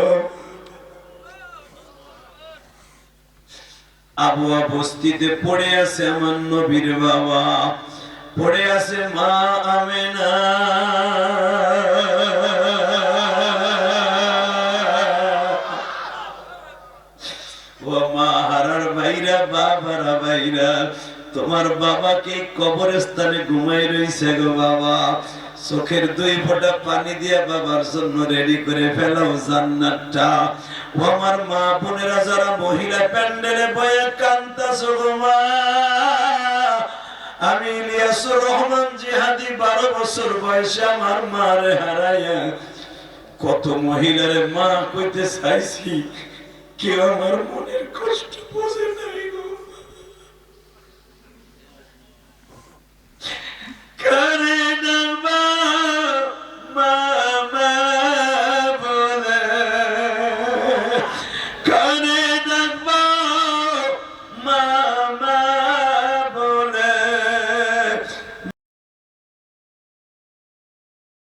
আবুয়া বস্তিতে পড়ে আছে আমার নবীর বাবা, পড়ে আছে মা আমেনা। মাইরা তোমার বাবাকে কবরস্থানে ঘুমাই রইছে গো বাবা, চোখের 2 ফোঁটা পানি দিয়া বাবার জন্য রেডি করে ফেলাও জান্নাতটা। ও আমার মা বোনেরা যারা মহিলা প্যান্ডেলে বয়ে কান্তাছো গো মা, আমি ইলিয়াসুর রহমান জিহাদি 12 বছর বয়সে আমার মারে হারাইয়া কত মহিলারে মা কইতে চাইছি, কেউ আমার মনের কষ্ট বোঝে নাই।